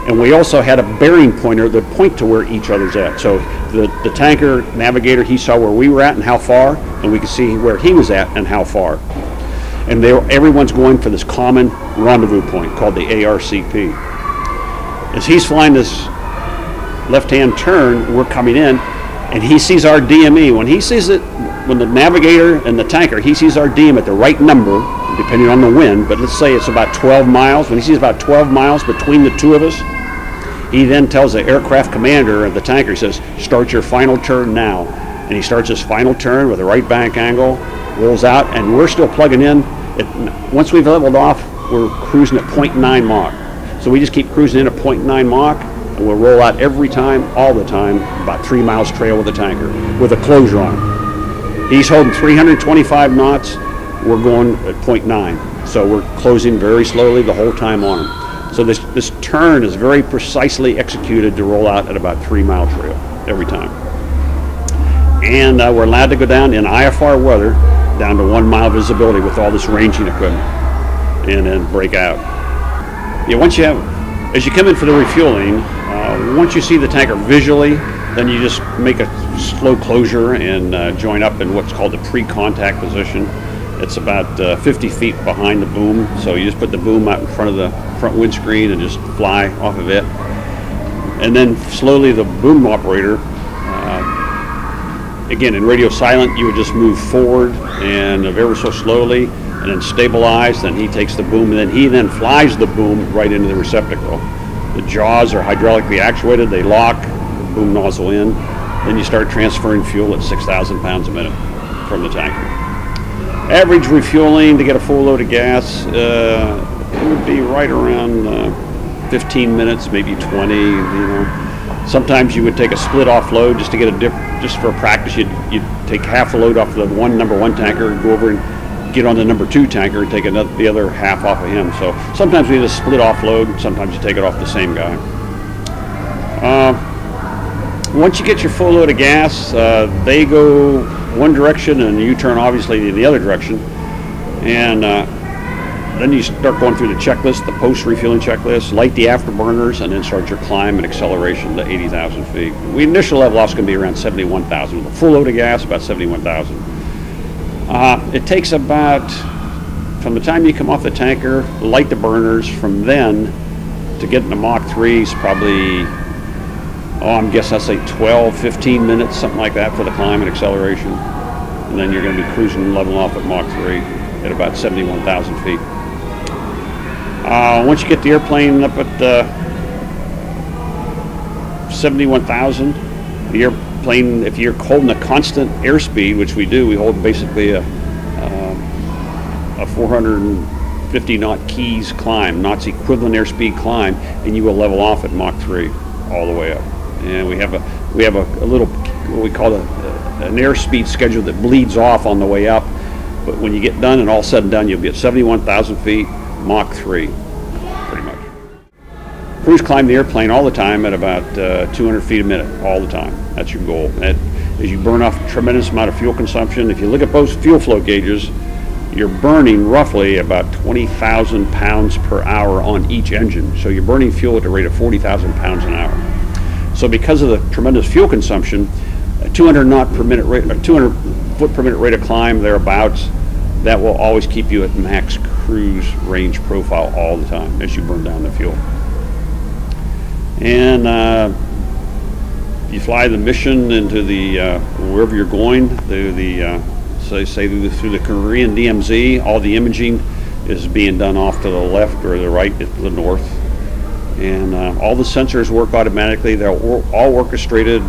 And we also had a bearing pointer that point to where each other's at. So the tanker navigator, he saw where we were at and how far, and we could see where he was at and how far. And everyone's going for this common rendezvous point called the ARCP. As he's flying this left-hand turn, we're coming in, and he sees our DME. When he sees it, when the navigator and the tanker, he sees our DME at the right number, depending on the wind, but let's say it's about 12 miles. When he sees about 12 miles between the two of us, he then tells the aircraft commander of the tanker, he says, start your final turn now. And he starts his final turn with a right bank angle, rolls out, and we're still plugging in. Once we've leveled off, we're cruising at 0.9 Mach. So we just keep cruising in at 0.9 Mach, and we'll roll out every time, all the time, about 3 miles trail with the tanker, with a closure on him. He's holding 325 knots, we're going at 0.9. So we're closing very slowly the whole time on him. So this turn is very precisely executed to roll out at about 3 mile trail every time. And we're allowed to go down in IFR weather, down to 1 mile visibility with all this ranging equipment, and then break out. Yeah, as you come in for the refueling, once you see the tanker visually, then you just make a slow closure and join up in what's called the pre-contact position. It's about 50 feet behind the boom, so you just put the boom out in front of the front windscreen and just fly off of it. And then slowly the boom operator, again in radio silent, you would just move forward and ever so slowly, and then stabilize. Then he takes the boom, and then he flies the boom right into the receptacle. The jaws are hydraulically actuated, they lock, the boom nozzle in, then you start transferring fuel at 6,000 pounds a minute from the tanker. Average refueling to get a full load of gas, it would be right around 15 minutes, maybe 20, you know. Sometimes you would take a split off load just to get just for practice. You'd take half the load off the number one tanker and go over and get on the number 2 tanker and take the other half off of him. So sometimes we just split off load, sometimes you take it off the same guy. Once you get your full load of gas, they go one direction and you turn obviously in the other direction. And then you start going through the checklist, the post-refueling checklist, light the afterburners, and then start your climb and acceleration to 80,000 feet. The initial level off is going to be around 71,000. With a full load of gas, about 71,000. It takes about, from the time you come off the tanker, light the burners, from then to get into Mach 3 is probably, I'm guessing I'd say 12, 15 minutes, something like that for the climb and acceleration. And then you're going to be cruising and leveling off at Mach 3 at about 71,000 feet. Once you get the airplane up at 71,000, the airplane, if you're holding a constant airspeed, which we do, we hold basically a 450 knot Keys climb, knots equivalent airspeed climb, and you will level off at Mach 3 all the way up. And we have a little, what we call an airspeed schedule that bleeds off on the way up. But when you get done and all said and done, you'll be at 71,000 feet, Mach 3, pretty much. Cruise climb the airplane all the time at about 200 feet a minute, all the time. That's your goal. As you burn off a tremendous amount of fuel consumption, if you look at both fuel flow gauges, you're burning roughly about 20,000 pounds per hour on each engine. So you're burning fuel at a rate of 40,000 pounds an hour. So because of the tremendous fuel consumption, a 200 knot per minute rate, or 200 foot per minute rate of climb thereabouts, that will always keep you at max cruise range profile all the time as you burn down the fuel. And you fly the mission into the wherever you're going, through the through the Korean DMZ. All the imaging is being done off to the left or the right, to the north, and all the sensors work automatically. They're all orchestrated.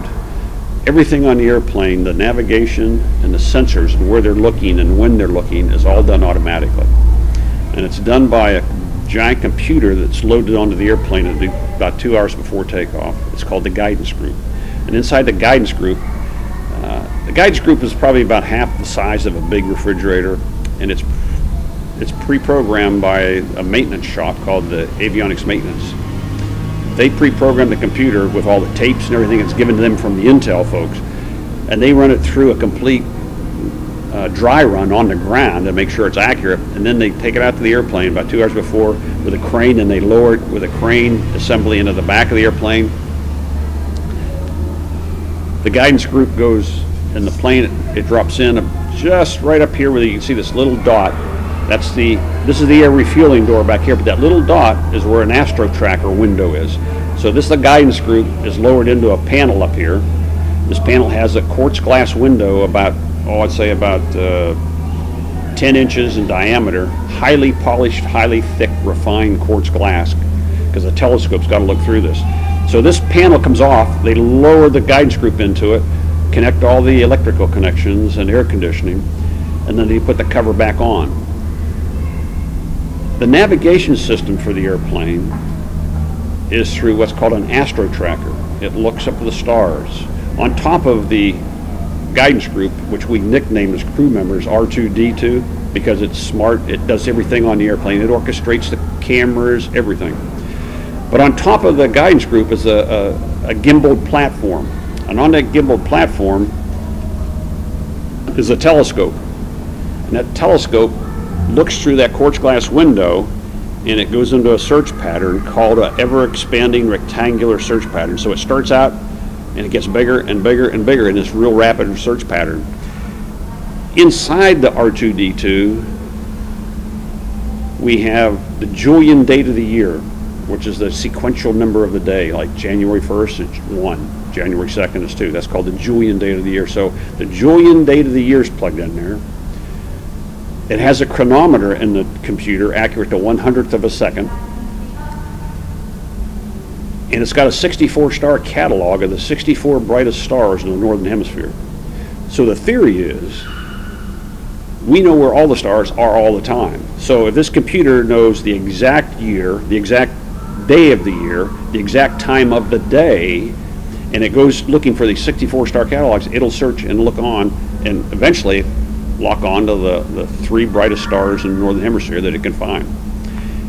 Everything on the airplane, the navigation and the sensors and where they're looking and when they're looking, is all done automatically. And it's done by a giant computer that's loaded onto the airplane about 2 hours before takeoff. It's called the guidance group. And inside the guidance group is probably about half the size of a big refrigerator, and it's pre-programmed by a maintenance shop called the Avionics Maintenance. They pre-program the computer with all the tapes and everything that's given to them from the Intel folks, and they run it through a complete dry run on the ground to make sure it's accurate, and then they take it out to the airplane about 2 hours before with a crane, and they lower it with a crane assembly into the back of the airplane. The guidance group goes in the plane, it drops in just right up here where you can see this little dot. This is the air refueling door back here, but that little dot is where an Astro Tracker window is. So the guidance group is lowered into a panel up here. This panel has a quartz glass window about, I'd say about 10 10 inches in diameter, highly polished, highly thick, refined quartz glass, because the telescope's got to look through this. So this panel comes off, they lower the guidance group into it, connect all the electrical connections and air conditioning, and then they put the cover back on. The navigation system for the airplane is through what's called an astro tracker. It looks up at the stars. On top of the guidance group, which we nickname as crew members R2-D2, because it's smart, it does everything on the airplane. It orchestrates the cameras, everything. But on top of the guidance group is a gimbaled platform. And on that gimbaled platform is a telescope. And that telescope looks through that quartz glass window, and it goes into a search pattern called an ever-expanding rectangular search pattern. So it starts out and it gets bigger and bigger and bigger in this real rapid search pattern. Inside the R2-D2, we have the Julian date of the year, which is the sequential number of the day. Like January 1st is 1, January 2nd is 2. That's called the Julian date of the year. So the Julian date of the year is plugged in there. It has a chronometer in the computer accurate to 1/100th of a second. And it's got a 64-star catalog of the 64 brightest stars in the Northern Hemisphere. So the theory is, we know where all the stars are all the time. So if this computer knows the exact year, the exact day of the year, the exact time of the day, and it goes looking for these 64-star catalogs, it'll search and look on, and eventually lock on to the 3 brightest stars in the Northern Hemisphere that it can find.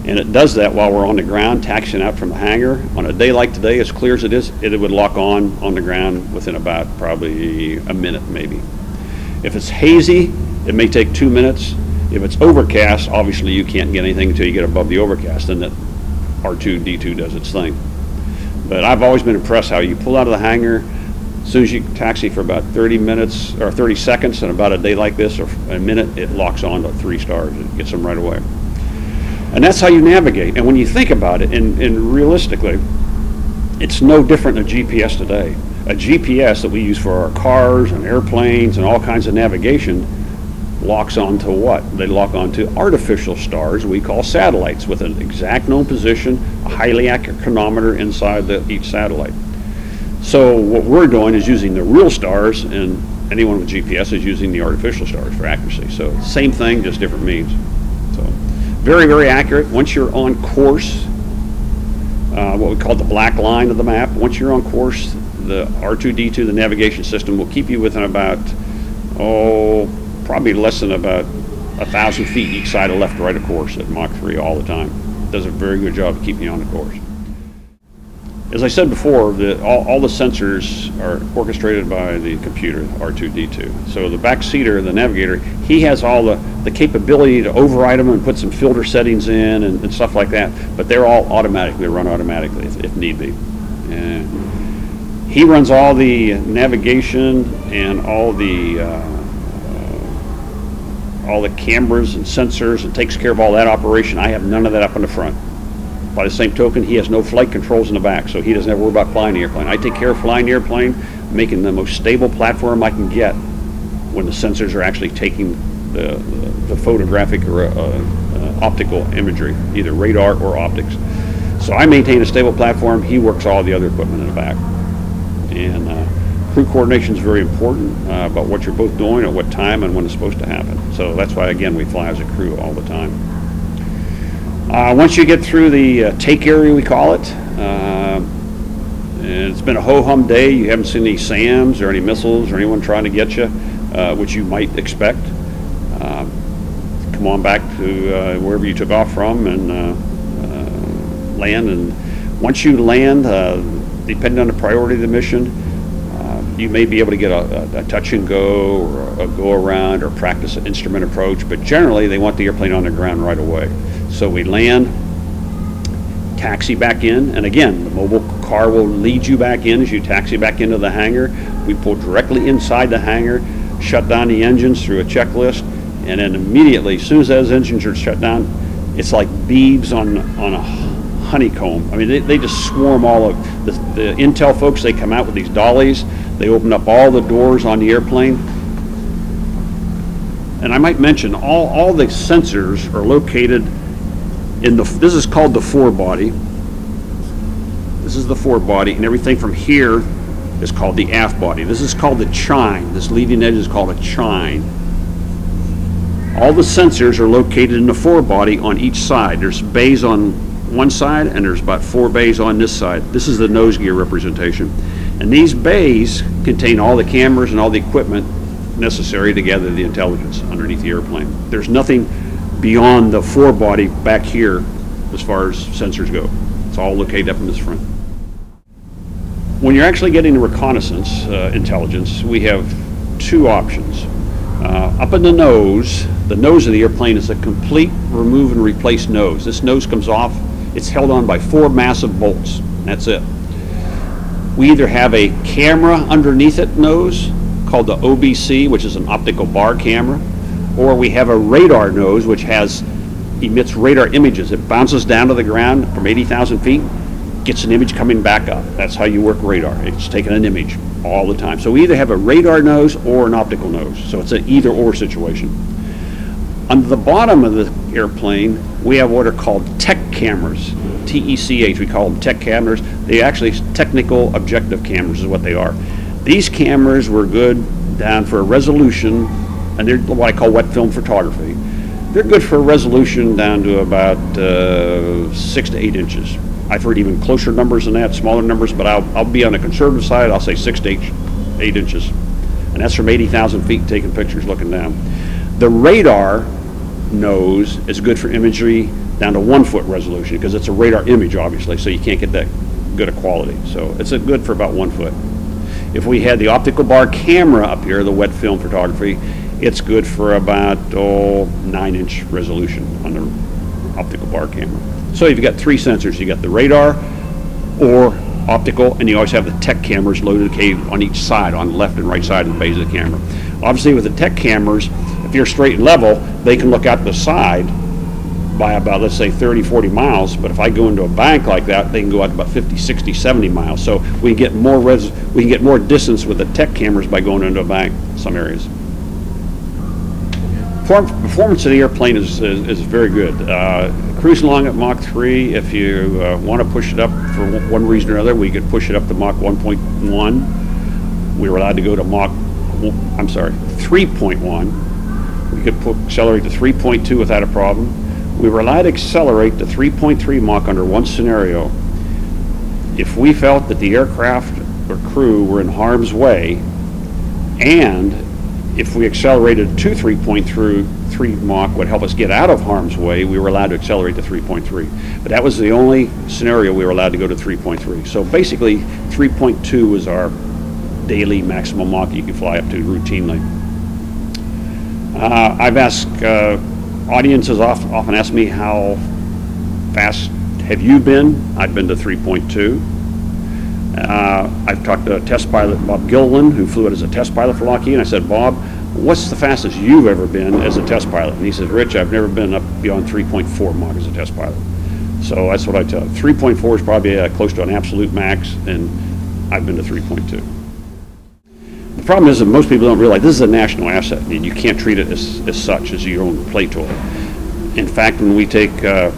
And it does that while we're on the ground, taxiing out from the hangar. On a day like today, as clear as it is, it would lock on the ground within about probably a minute, maybe. If it's hazy, it may take 2 minutes. If it's overcast, obviously you can't get anything until you get above the overcast, and that R2-D2 does its thing. But I've always been impressed how you pull out of the hangar, as soon as you taxi for about 30 minutes or 30 seconds, and about a day like this, or a minute, it locks on to 3 stars. It gets them right away. And that's how you navigate. And when you think about it, and realistically, it's no different than a GPS today. A GPS that we use for our cars and airplanes and all kinds of navigation locks onto what? They lock onto artificial stars we call satellites, with an exact known position, a highly accurate chronometer inside each satellite. So what we're doing is using the real stars, and anyone with GPS is using the artificial stars for accuracy. So same thing, just different means. So very, very accurate. Once you're on course, what we call the black line of the map, once you're on course, the R2-D2, the navigation system, will keep you within about, probably less than about 1,000 feet each side of left or right of course at Mach 3 all the time. It does a very good job of keeping you on the course. As I said before, all the sensors are orchestrated by the computer, R2-D2. So the backseater, the navigator, he has all the capability to override them and put some filter settings in and stuff like that, but they're all automatically, run automatically if need be. And he runs all the navigation and all the cameras and sensors, and takes care of all that operation. I have none of that up in the front. By the same token, he has no flight controls in the back, so he doesn't have to worry about flying the airplane. I take care of flying the airplane, making the most stable platform I can get when the sensors are actually taking the photographic or optical imagery, either radar or optics. So I maintain a stable platform. He works all the other equipment in the back. And crew coordination is very important about what you're both doing at what time and when it's supposed to happen. So that's why, again, we fly as a crew all the time. Once you get through the take area, we call it, and it's been a ho-hum day, you haven't seen any SAMs or any missiles or anyone trying to get you, which you might expect. Come on back to wherever you took off from and land. And once you land, depending on the priority of the mission, you may be able to get a touch and go or a go around or practice an instrument approach, but generally they want the airplane on the ground right away. So we land, taxi back in, and again, the mobile car will lead you back in as you taxi back into the hangar. We pull directly inside the hangar, shut down the engines through a checklist, and then immediately, as soon as those engines are shut down, it's like beeves on a honeycomb. I mean, they just swarm all of the Intel folks. They come out with these dollies. They open up all the doors on the airplane. And I might mention, all the sensors are located in this is called the forebody. This is the forebody, and everything from here is called the aft body. This is called the chine. This leading edge is called a chine. All the sensors are located in the forebody on each side. There's bays on one side, and there's about 4 bays on this side. This is the nose gear representation. And these bays contain all the cameras and all the equipment necessary to gather the intelligence underneath the airplane. There's nothing beyond the forebody back here as far as sensors go. It's all located up in this front. When you're actually getting the reconnaissance intelligence, we have 2 options. Up in the nose of the airplane is a complete remove and replace nose. This nose comes off, it's held on by 4 massive bolts. That's it. We either have a camera underneath it nose called the OBC, which is an optical bar camera, or we have a radar nose which emits radar images. It bounces down to the ground from 80,000 feet, gets an image coming back up. That's how you work radar. It's taking an image all the time. So we either have a radar nose or an optical nose. So it's an either or situation. On the bottom of the airplane, we have what are called tech cameras. TECH, we call them tech cameras. They actually, technical objective cameras is what they are. These cameras were good down for a resolution, and they're what I call wet film photography. They're good for a resolution down to about 6 to 8 inches. I've heard even closer numbers than that, smaller numbers, but I'll be on the conservative side. I'll say 6 to 8 inches. And that's from 80,000 feet taking pictures looking down. The radar nose is good for imagery down to 1 foot resolution because it's a radar image, obviously, so you can't get that good a quality. So it's good for about 1 foot. If we had the optical bar camera up here, the wet film photography, it's good for about 9-inch resolution on the optical bar camera. So you've got 3 sensors. You got the radar or optical, and you always have the tech cameras loaded on each side, on the left and right side of the base of the camera. Obviously with the tech cameras, if you're straight and level, they can look out to the side by about, let's say, 30, 40 miles, but if I go into a bank like that, they can go out to about 50, 60, 70 miles. So we can get more distance with the tech cameras by going into a bank in some areas. Performance of the airplane is very good. Cruising along at Mach 3, if you want to push it up for one reason or another, we could push it up to Mach 1.1. We were allowed to go to 3.1. We could accelerate to 3.2 without a problem. We were allowed to accelerate to 3.3 Mach under one scenario. If we felt that the aircraft or crew were in harm's way, and if we accelerated to 3.3 Mach would help us get out of harm's way, we were allowed to accelerate to 3.3. But that was the only scenario we were allowed to go to 3.3. So basically 3.2 was our daily maximum Mach you could fly up to routinely. I've asked, audiences often ask me, how fast have you been? I've been to 3.2. I've talked to test pilot Bob Gilliland, who flew it as a test pilot for Lockheed, and I said, Bob, what's the fastest you've ever been as a test pilot? And he said, Rich, I've never been up beyond 3.4 Mach as a test pilot. So that's what I tell him. 3.4 is probably close to an absolute max, and I've been to 3.2. The problem is that most people don't realize this is a national asset, and you can't treat it as such, as your own play toy. In fact, when we take, I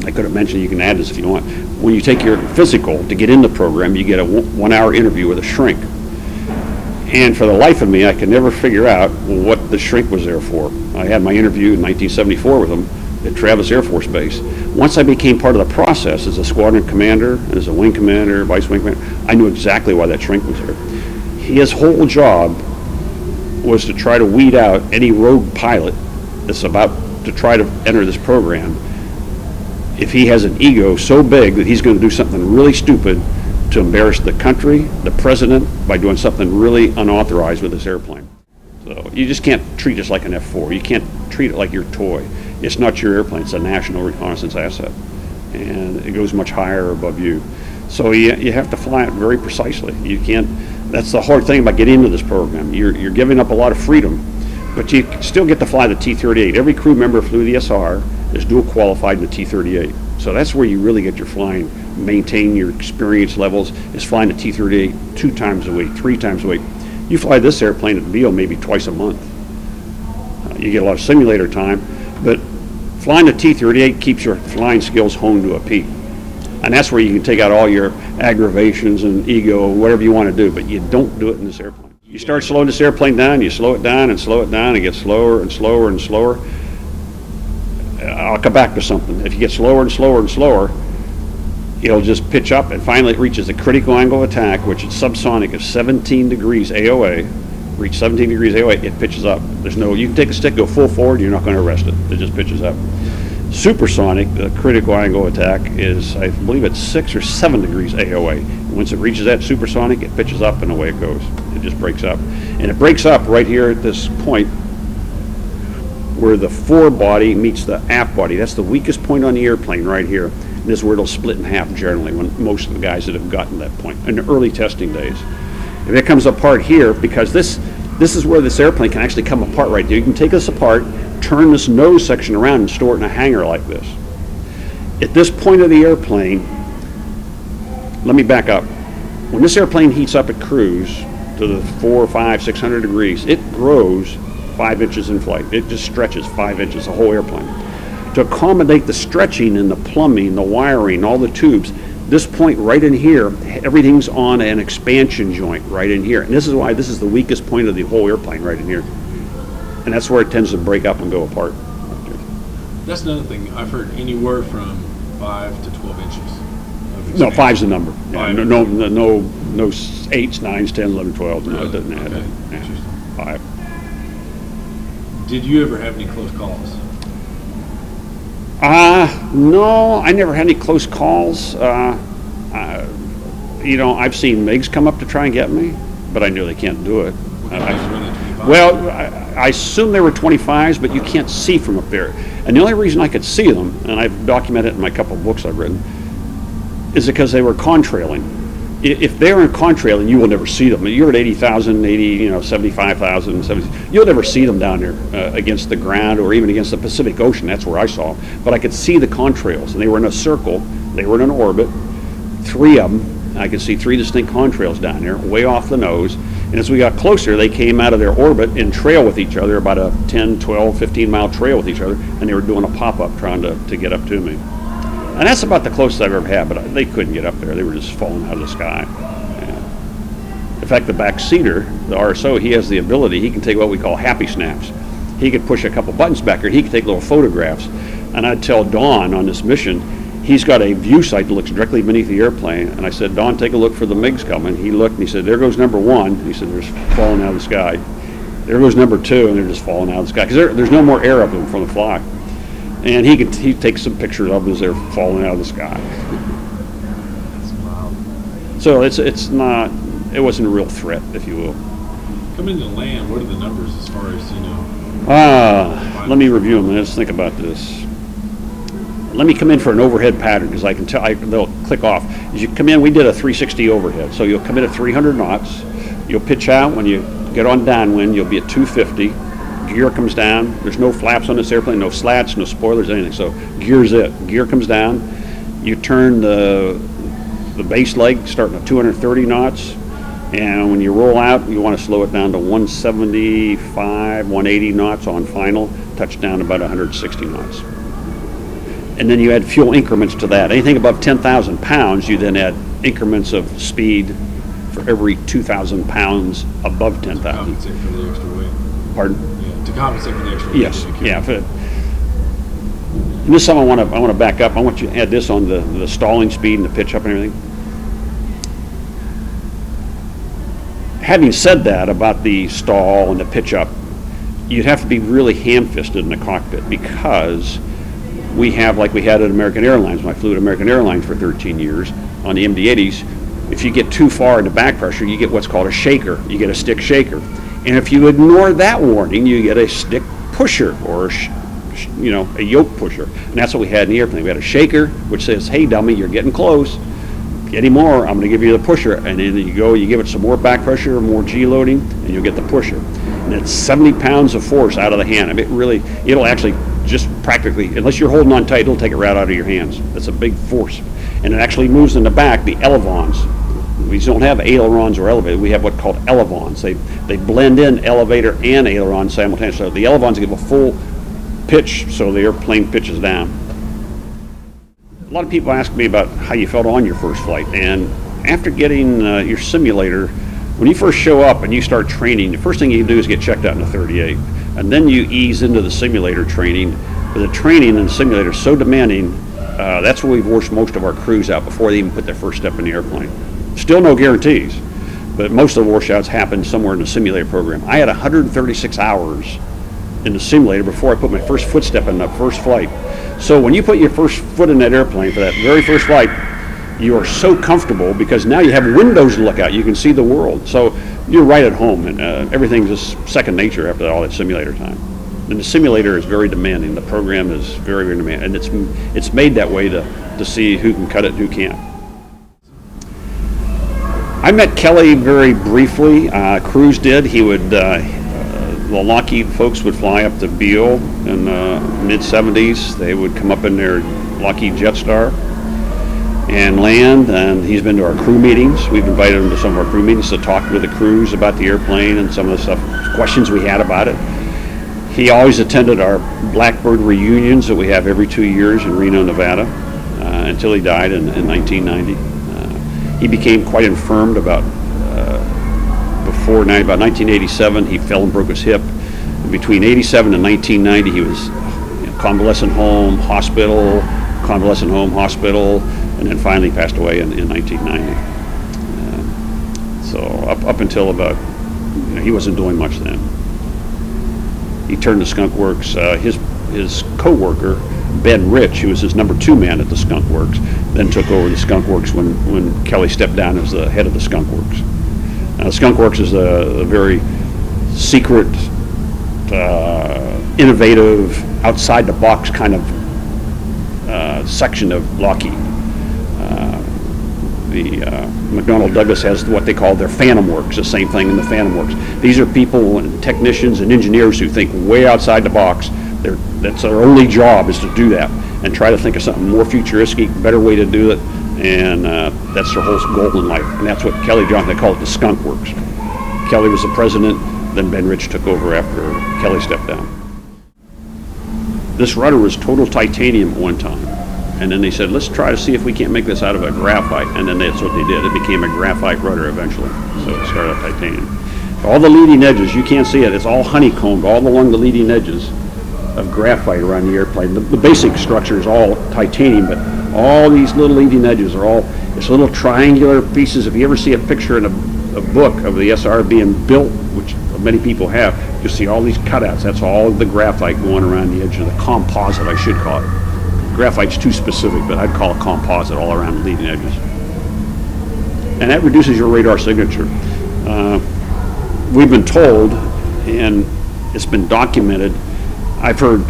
could have mentioned, you can add this if you want, when you take your physical to get in the program, you get a 1-hour interview with a shrink. And for the life of me, I could never figure out what the shrink was there for. I had my interview in 1974 with him at Travis Air Force Base. Once I became part of the process as a squadron commander, and as a wing commander, vice wing commander, I knew exactly why that shrink was there. His whole job was to try to weed out any rogue pilot that's about to try to enter this program if he has an ego so big that he's going to do something really stupid to embarrass the country, the president, by doing something really unauthorized with this airplane. So you just can't treat this like an F-4. You can't treat it like your toy. It's not your airplane. It's a national reconnaissance asset, and it goes much higher above you. So you have to fly it very precisely. You can't. That's the hard thing about getting into this program. You're giving up a lot of freedom, but you still get to fly the T-38. Every crew member who flew the SR is dual qualified in the T-38. So that's where you really get your flying, maintain your experience levels, is flying the T-38 2 times a week, 3 times a week. You fly this airplane at Beale maybe twice a month. You get a lot of simulator time, but flying the T-38 keeps your flying skills honed to a peak. And that's where you can take out all your aggravations and ego, whatever you want to do, but you don't do it in this airplane. You start slowing this airplane down, you slow it down and slow it down, and it gets slower and slower and slower. I'll come back to something. If you get slower and slower and slower, it'll just pitch up, and finally it reaches a critical angle of attack, which is subsonic of 17 degrees AOA. Reach 17 degrees AOA, it pitches up. There's no, you can take a stick, go full forward, you're not going to arrest it. It just pitches up. Supersonic, the critical angle attack, is, I believe it's 6 or 7 degrees AOA. Once it reaches that supersonic, it pitches up and away it goes. It just breaks up. And it breaks up right here at this point where the forebody meets the aft body. That's the weakest point on the airplane right here. And this is where it'll split in half generally, when most of the guys that have gotten that point in the early testing days. If it comes apart here, because this is where this airplane can actually come apart right there. You can take this apart, turn this nose section around and store it in a hangar like this. At this point of the airplane, let me back up. When this airplane heats up at cruise to the 400, 500, 600 degrees, it grows 5 inches in flight. It just stretches 5 inches, the whole airplane. To accommodate the stretching and the plumbing, the wiring, all the tubes, this point right in here, everything's on an expansion joint right in here. And this is why this is the weakest point of the whole airplane right in here. And that's where it tends to break up and go apart. That's another thing. I've heard anywhere from 5 to 12 inches. No, 5's the number. Yeah, Five. no 8s, 9s, 10s, 11, 12s. No, it doesn't add Okay. Yeah. 5. Did you ever have any close calls? No, I never had any close calls. You know, I've seen MiGs come up to try and get me, but I knew they can't do it. Well, I assume they were 25s, but you can't see from up there. And the only reason I could see them, and I've documented it in my couple of books I've written, is because they were contrailing. If they're in contrailing, you will never see them. You're at 80,000, 75,000, 70, you'll never see them down there against the ground or even against the Pacific Ocean. That's where I saw them. But I could see the contrails, and they were in a circle. They were in an orbit, 3 of them. I could see 3 distinct contrails down there, way off the nose. And as we got closer, they came out of their orbit and trail with each other, about a 10, 12, 15-mile trail with each other, and they were doing a pop-up trying to get up to me. And that's about the closest I've ever had, but they couldn't get up there. They were just falling out of the sky. Yeah. In fact, the back seater, the RSO, he has the ability, he can take what we call happy snaps. He could push a couple buttons back there, he could take little photographs. And I'd tell Don on this mission, he's got a view sight that looks directly beneath the airplane. And I said, Don, take a look for the MiGs coming. He looked and he said, there goes number 1. He said, they're just falling out of the sky. There goes number 2, and they're just falling out of the sky. Because there's no more air up them from the fly. And he takes some pictures of them as they're falling out of the sky. That's wild. So it's not, it wasn't a real threat, if you will. Coming to land, what are the numbers as far as, you know? Let me review them. Let's think about this. Let me come in for an overhead pattern, because I can tell, they'll click off. As you come in, we did a 360 overhead. So you'll come in at 300 knots. You'll pitch out. When you get on downwind, you'll be at 250. Gear comes down. There's no flaps on this airplane, no slats, no spoilers, anything. So gear's it. Gear comes down. You turn the base leg starting at 230 knots. And when you roll out, you want to slow it down to 175, 180 knots on final. Touchdown about 160 knots. And then you add fuel increments to that. Anything above 10,000 pounds, you then add increments of speed for every 2,000 pounds above 10,000. To compensate for the extra weight. Pardon? Yeah, to compensate for the extra weight. Yes. Yeah. And this is something I want to back up. I want you to add this on the stalling speed and the pitch up and everything. Having said that about the stall and the pitch up, you'd have to be really ham-fisted in the cockpit, because we have, like we had at American Airlines, when I flew at American Airlines for 13 years on the MD-80s, if you get too far into back pressure, you get what's called a shaker. You get a stick shaker. And if you ignore that warning, you get a stick pusher, or a yoke pusher. And that's what we had in the airplane. We had a shaker, which says, hey, dummy, you're getting close. Any more, I'm going to give you the pusher. And then you go, you give it some more back pressure, more G loading, and you'll get the pusher. And it's 70 pounds of force out of the hand. I mean, it'll actually just practically, unless you're holding on tight, it'll take it right out of your hands. That's a big force. And it actually moves in the back, the elevons. We don't have ailerons or elevators. We have what's called elevons. They blend in elevator and aileron simultaneously. So the elevons give a full pitch, so the airplane pitches down. A lot of people ask me about how you felt on your first flight, and after getting your simulator, when you first show up and you start training, the first thing you do is get checked out in the 38, and then you ease into the simulator training. But the training in the simulator is so demanding, that's where we've washed most of our crews out before they even put their first step in the airplane. Still no guarantees, but most of the washouts happen somewhere in the simulator program. I had 136 hours in the simulator before I put my first footstep in the first flight. So when you put your first foot in that airplane for that very first flight, you are so comfortable because now you have windows to look out. You can see the world. So you're right at home, and everything's just second nature after all that simulator time. And the simulator is very demanding. The program is very, very demanding, and it's made that way to see who can cut it and who can't. I met Kelly very briefly. Cruz did. He would. The Lockheed folks would fly up to Beale in the mid-70s. They would come up in their Lockheed Jetstar and land, and he's been to our crew meetings. We've invited him to some of our crew meetings to talk with the crews about the airplane and some of the stuff, questions we had about it. He always attended our Blackbird reunions that we have every 2 years in Reno, Nevada, until he died in 1990. He became quite infirmed about 1987. He fell and broke his hip. And between 87 and 1990, he was convalescent home, hospital, and then finally passed away in 1990. So up until about, he wasn't doing much then. He turned to Skunk Works. His co-worker, Ben Rich, who was his number 2 man at the Skunk Works, then took over the Skunk Works when Kelly stepped down as the head of the Skunk Works. Now, Skunk Works is a very secret, innovative, outside-the-box kind of section of Lockheed. McDonnell Douglas has what they call their Phantom Works, the same thing in the Phantom Works. These are people and technicians and engineers who think way outside the box. That's their only job, is to do that and try to think of something more futuristic, better way to do it. And that's their whole goal in life. And that's what Kelly Johnson, they call it the Skunk Works. Kelly was the president, then Ben Rich took over after Kelly stepped down. This rudder was total titanium at one time. And then they said, let's try to see if we can't make this out of a graphite. And then that's what they did. It became a graphite rudder eventually. So it started out titanium. All the leading edges, you can't see it, it's all honeycombed all along the leading edges of graphite around the airplane. The basic structure is all titanium, but all these little leading edges are all, it's little triangular pieces. If you ever see a picture in a book of the SR being built, which many people have, you'll see all these cutouts. That's all the graphite going around the edge of the composite, I should call it. Graphite's too specific, but I'd call it composite all around the leading edges. And that reduces your radar signature. We've been told, and it's been documented, I've heard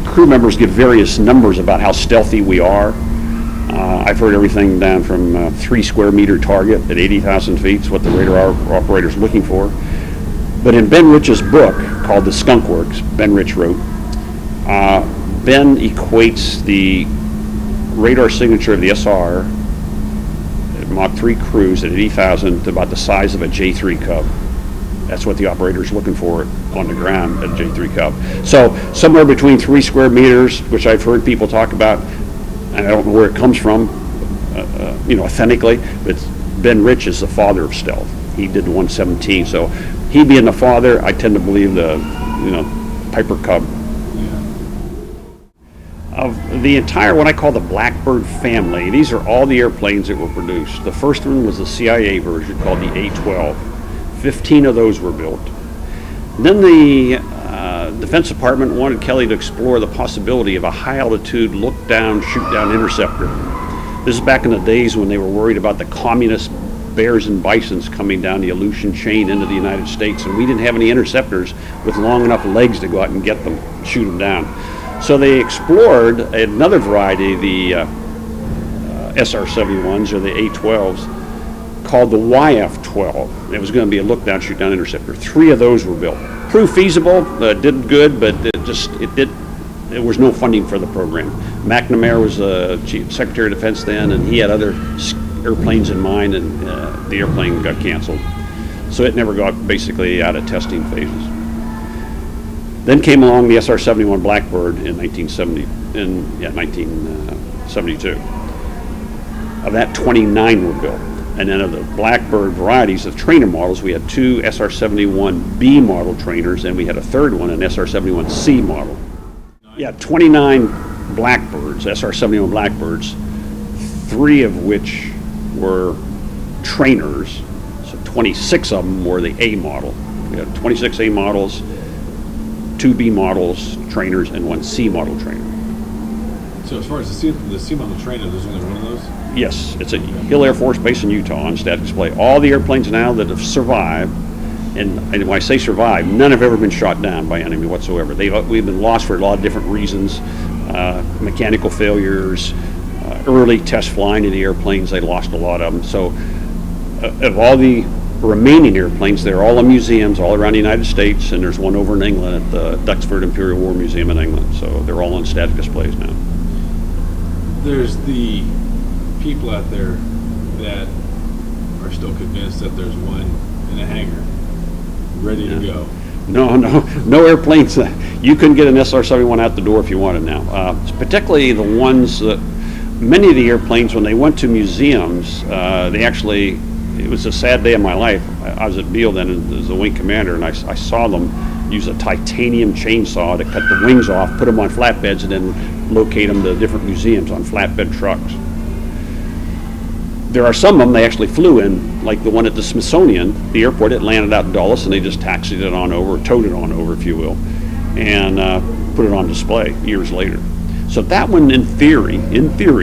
crew members give various numbers about how stealthy we are. I've heard everything down from 3 square meter target at 80,000 feet is what the radar operator's looking for. But in Ben Rich's book called The Skunk Works, Ben Rich wrote, Ben equates the radar signature of the SR at Mach 3 cruise at 80,000 to about the size of a J3 Cub. That's what the operator's looking for on the ground at J3 Cub. So somewhere between 3 square meters, which I've heard people talk about, and I don't know where it comes from, authentically, but Ben Rich is the father of stealth. He did the 117, so he being the father, I tend to believe the, Piper Cub. Of the entire, what I call the Blackbird family, these are all the airplanes that were produced. The first one was the CIA version called the A-12. 15 of those were built. Then the Defense Department wanted Kelly to explore the possibility of a high-altitude look-down, shoot-down interceptor. This is back in the days when they were worried about the communist bears and bisons coming down the Aleutian chain into the United States, and we didn't have any interceptors with long enough legs to go out and get them, shoot them down. So they explored another variety, the SR-71s or the A-12s, called the YF-12. It was going to be a look-down, shoot-down interceptor. 3 of those were built. Proved feasible, did good, but there was no funding for the program. McNamara was Chief Secretary of Defense then, and he had other airplanes in mind, and the airplane got canceled. So it never got basically out of testing phases. Then came along the SR-71 Blackbird in 1972. Of that, 29 were built. And then of the Blackbird varieties of trainer models, we had 2 SR-71B model trainers, and we had a third one, an SR-71C model. Yeah, 29 Blackbirds, SR-71 Blackbirds, 3 of which were trainers, so 26 of them were the A model. We had 26 A models, 2 B models, trainers, and 1 C model trainer. So as far as the C model trainer, there's only one of those? Yes, it's at Hill Air Force Base in Utah on static display. All the airplanes now that have survived, and when I say survived, none have ever been shot down by enemy whatsoever. We've been lost for a lot of different reasons, mechanical failures, early test flying of the airplanes, they lost a lot of them. So of all the remaining airplanes, they're all in museums all around the United States, and there's one over in England at the Duxford Imperial War Museum in England. So they're all on static displays now. There's the people out there that are still convinced that there's one in a hangar ready to go. No airplanes. You couldn't get an SR-71 out the door if you wanted now. Particularly the ones that, many of the airplanes, when they went to museums, they actually, it was a sad day of my life. I was at Beale then as a wing commander, and I saw them use a titanium chainsaw to cut the wings off, put them on flatbeds, and then locate them to different museums on flatbed trucks. There are some of them they actually flew in, like the one at the Smithsonian, the airport. It landed out in Dulles, and they just taxied it on over, towed it on over, if you will, and put it on display years later. So that one, in theory,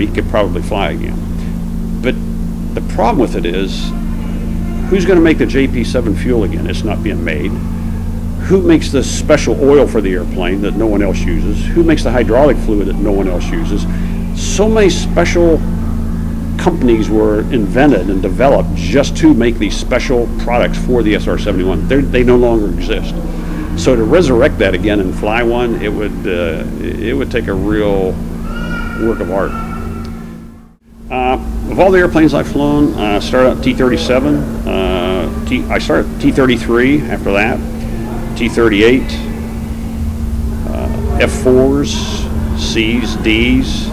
could probably fly again. But the problem with it is, who's going to make the JP7 fuel again? It's not being made. Who makes the special oil for the airplane that no one else uses? Who makes the hydraulic fluid that no one else uses? So many special companies were invented and developed just to make these special products for the SR-71. They no longer exist. So to resurrect that again and fly one, it would take a real work of art. Of all the airplanes I've flown, I started out T-37. I started T-33 after that, T-38, F-4s, Cs, Ds,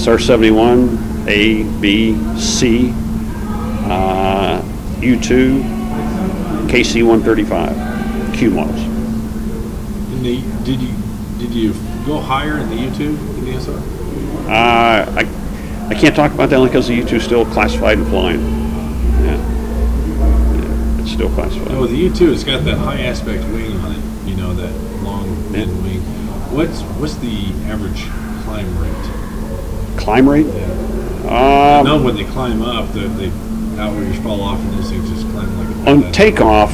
SR-71, A, B, C, U-2, KC-135, Q models. Did you go higher in the U-2 than the SR? I can't talk about that only because the U-2 is still classified and flying. Yeah, it's still classified. No, the U-2, it's got that high aspect wing on it. You know, that long mid wing. What's the average climb rate? Climb rate? Yeah. I know when they climb up, the outriggers fall off and those things just climb like a on takeoff.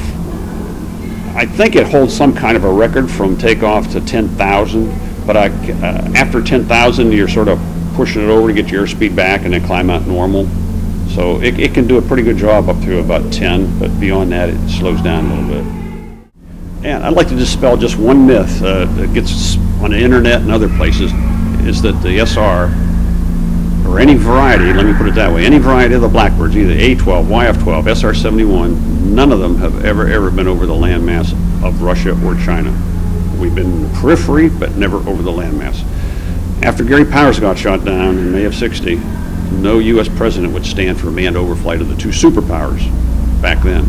I think it holds some kind of a record from takeoff to 10,000, but after 10,000, you're sort of pushing it over to get your airspeed back and then climb out normal. So it can do a pretty good job up to about 10, but beyond that, it slows down a little bit. And I'd like to dispel just one myth that gets on the internet and other places, is that the SR, or any variety, let me put it that way, any variety of the Blackbirds, either A-12, YF-12, SR-71, none of them have ever been over the landmass of Russia or China. We've been in the periphery, but never over the landmass. After Gary Powers got shot down in May of '60, no U.S. president would stand for a manned overflight of the 2 superpowers back then.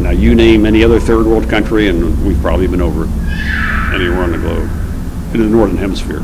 Now you name any other third world country, and we've probably been over it anywhere on the globe, in the northern hemisphere.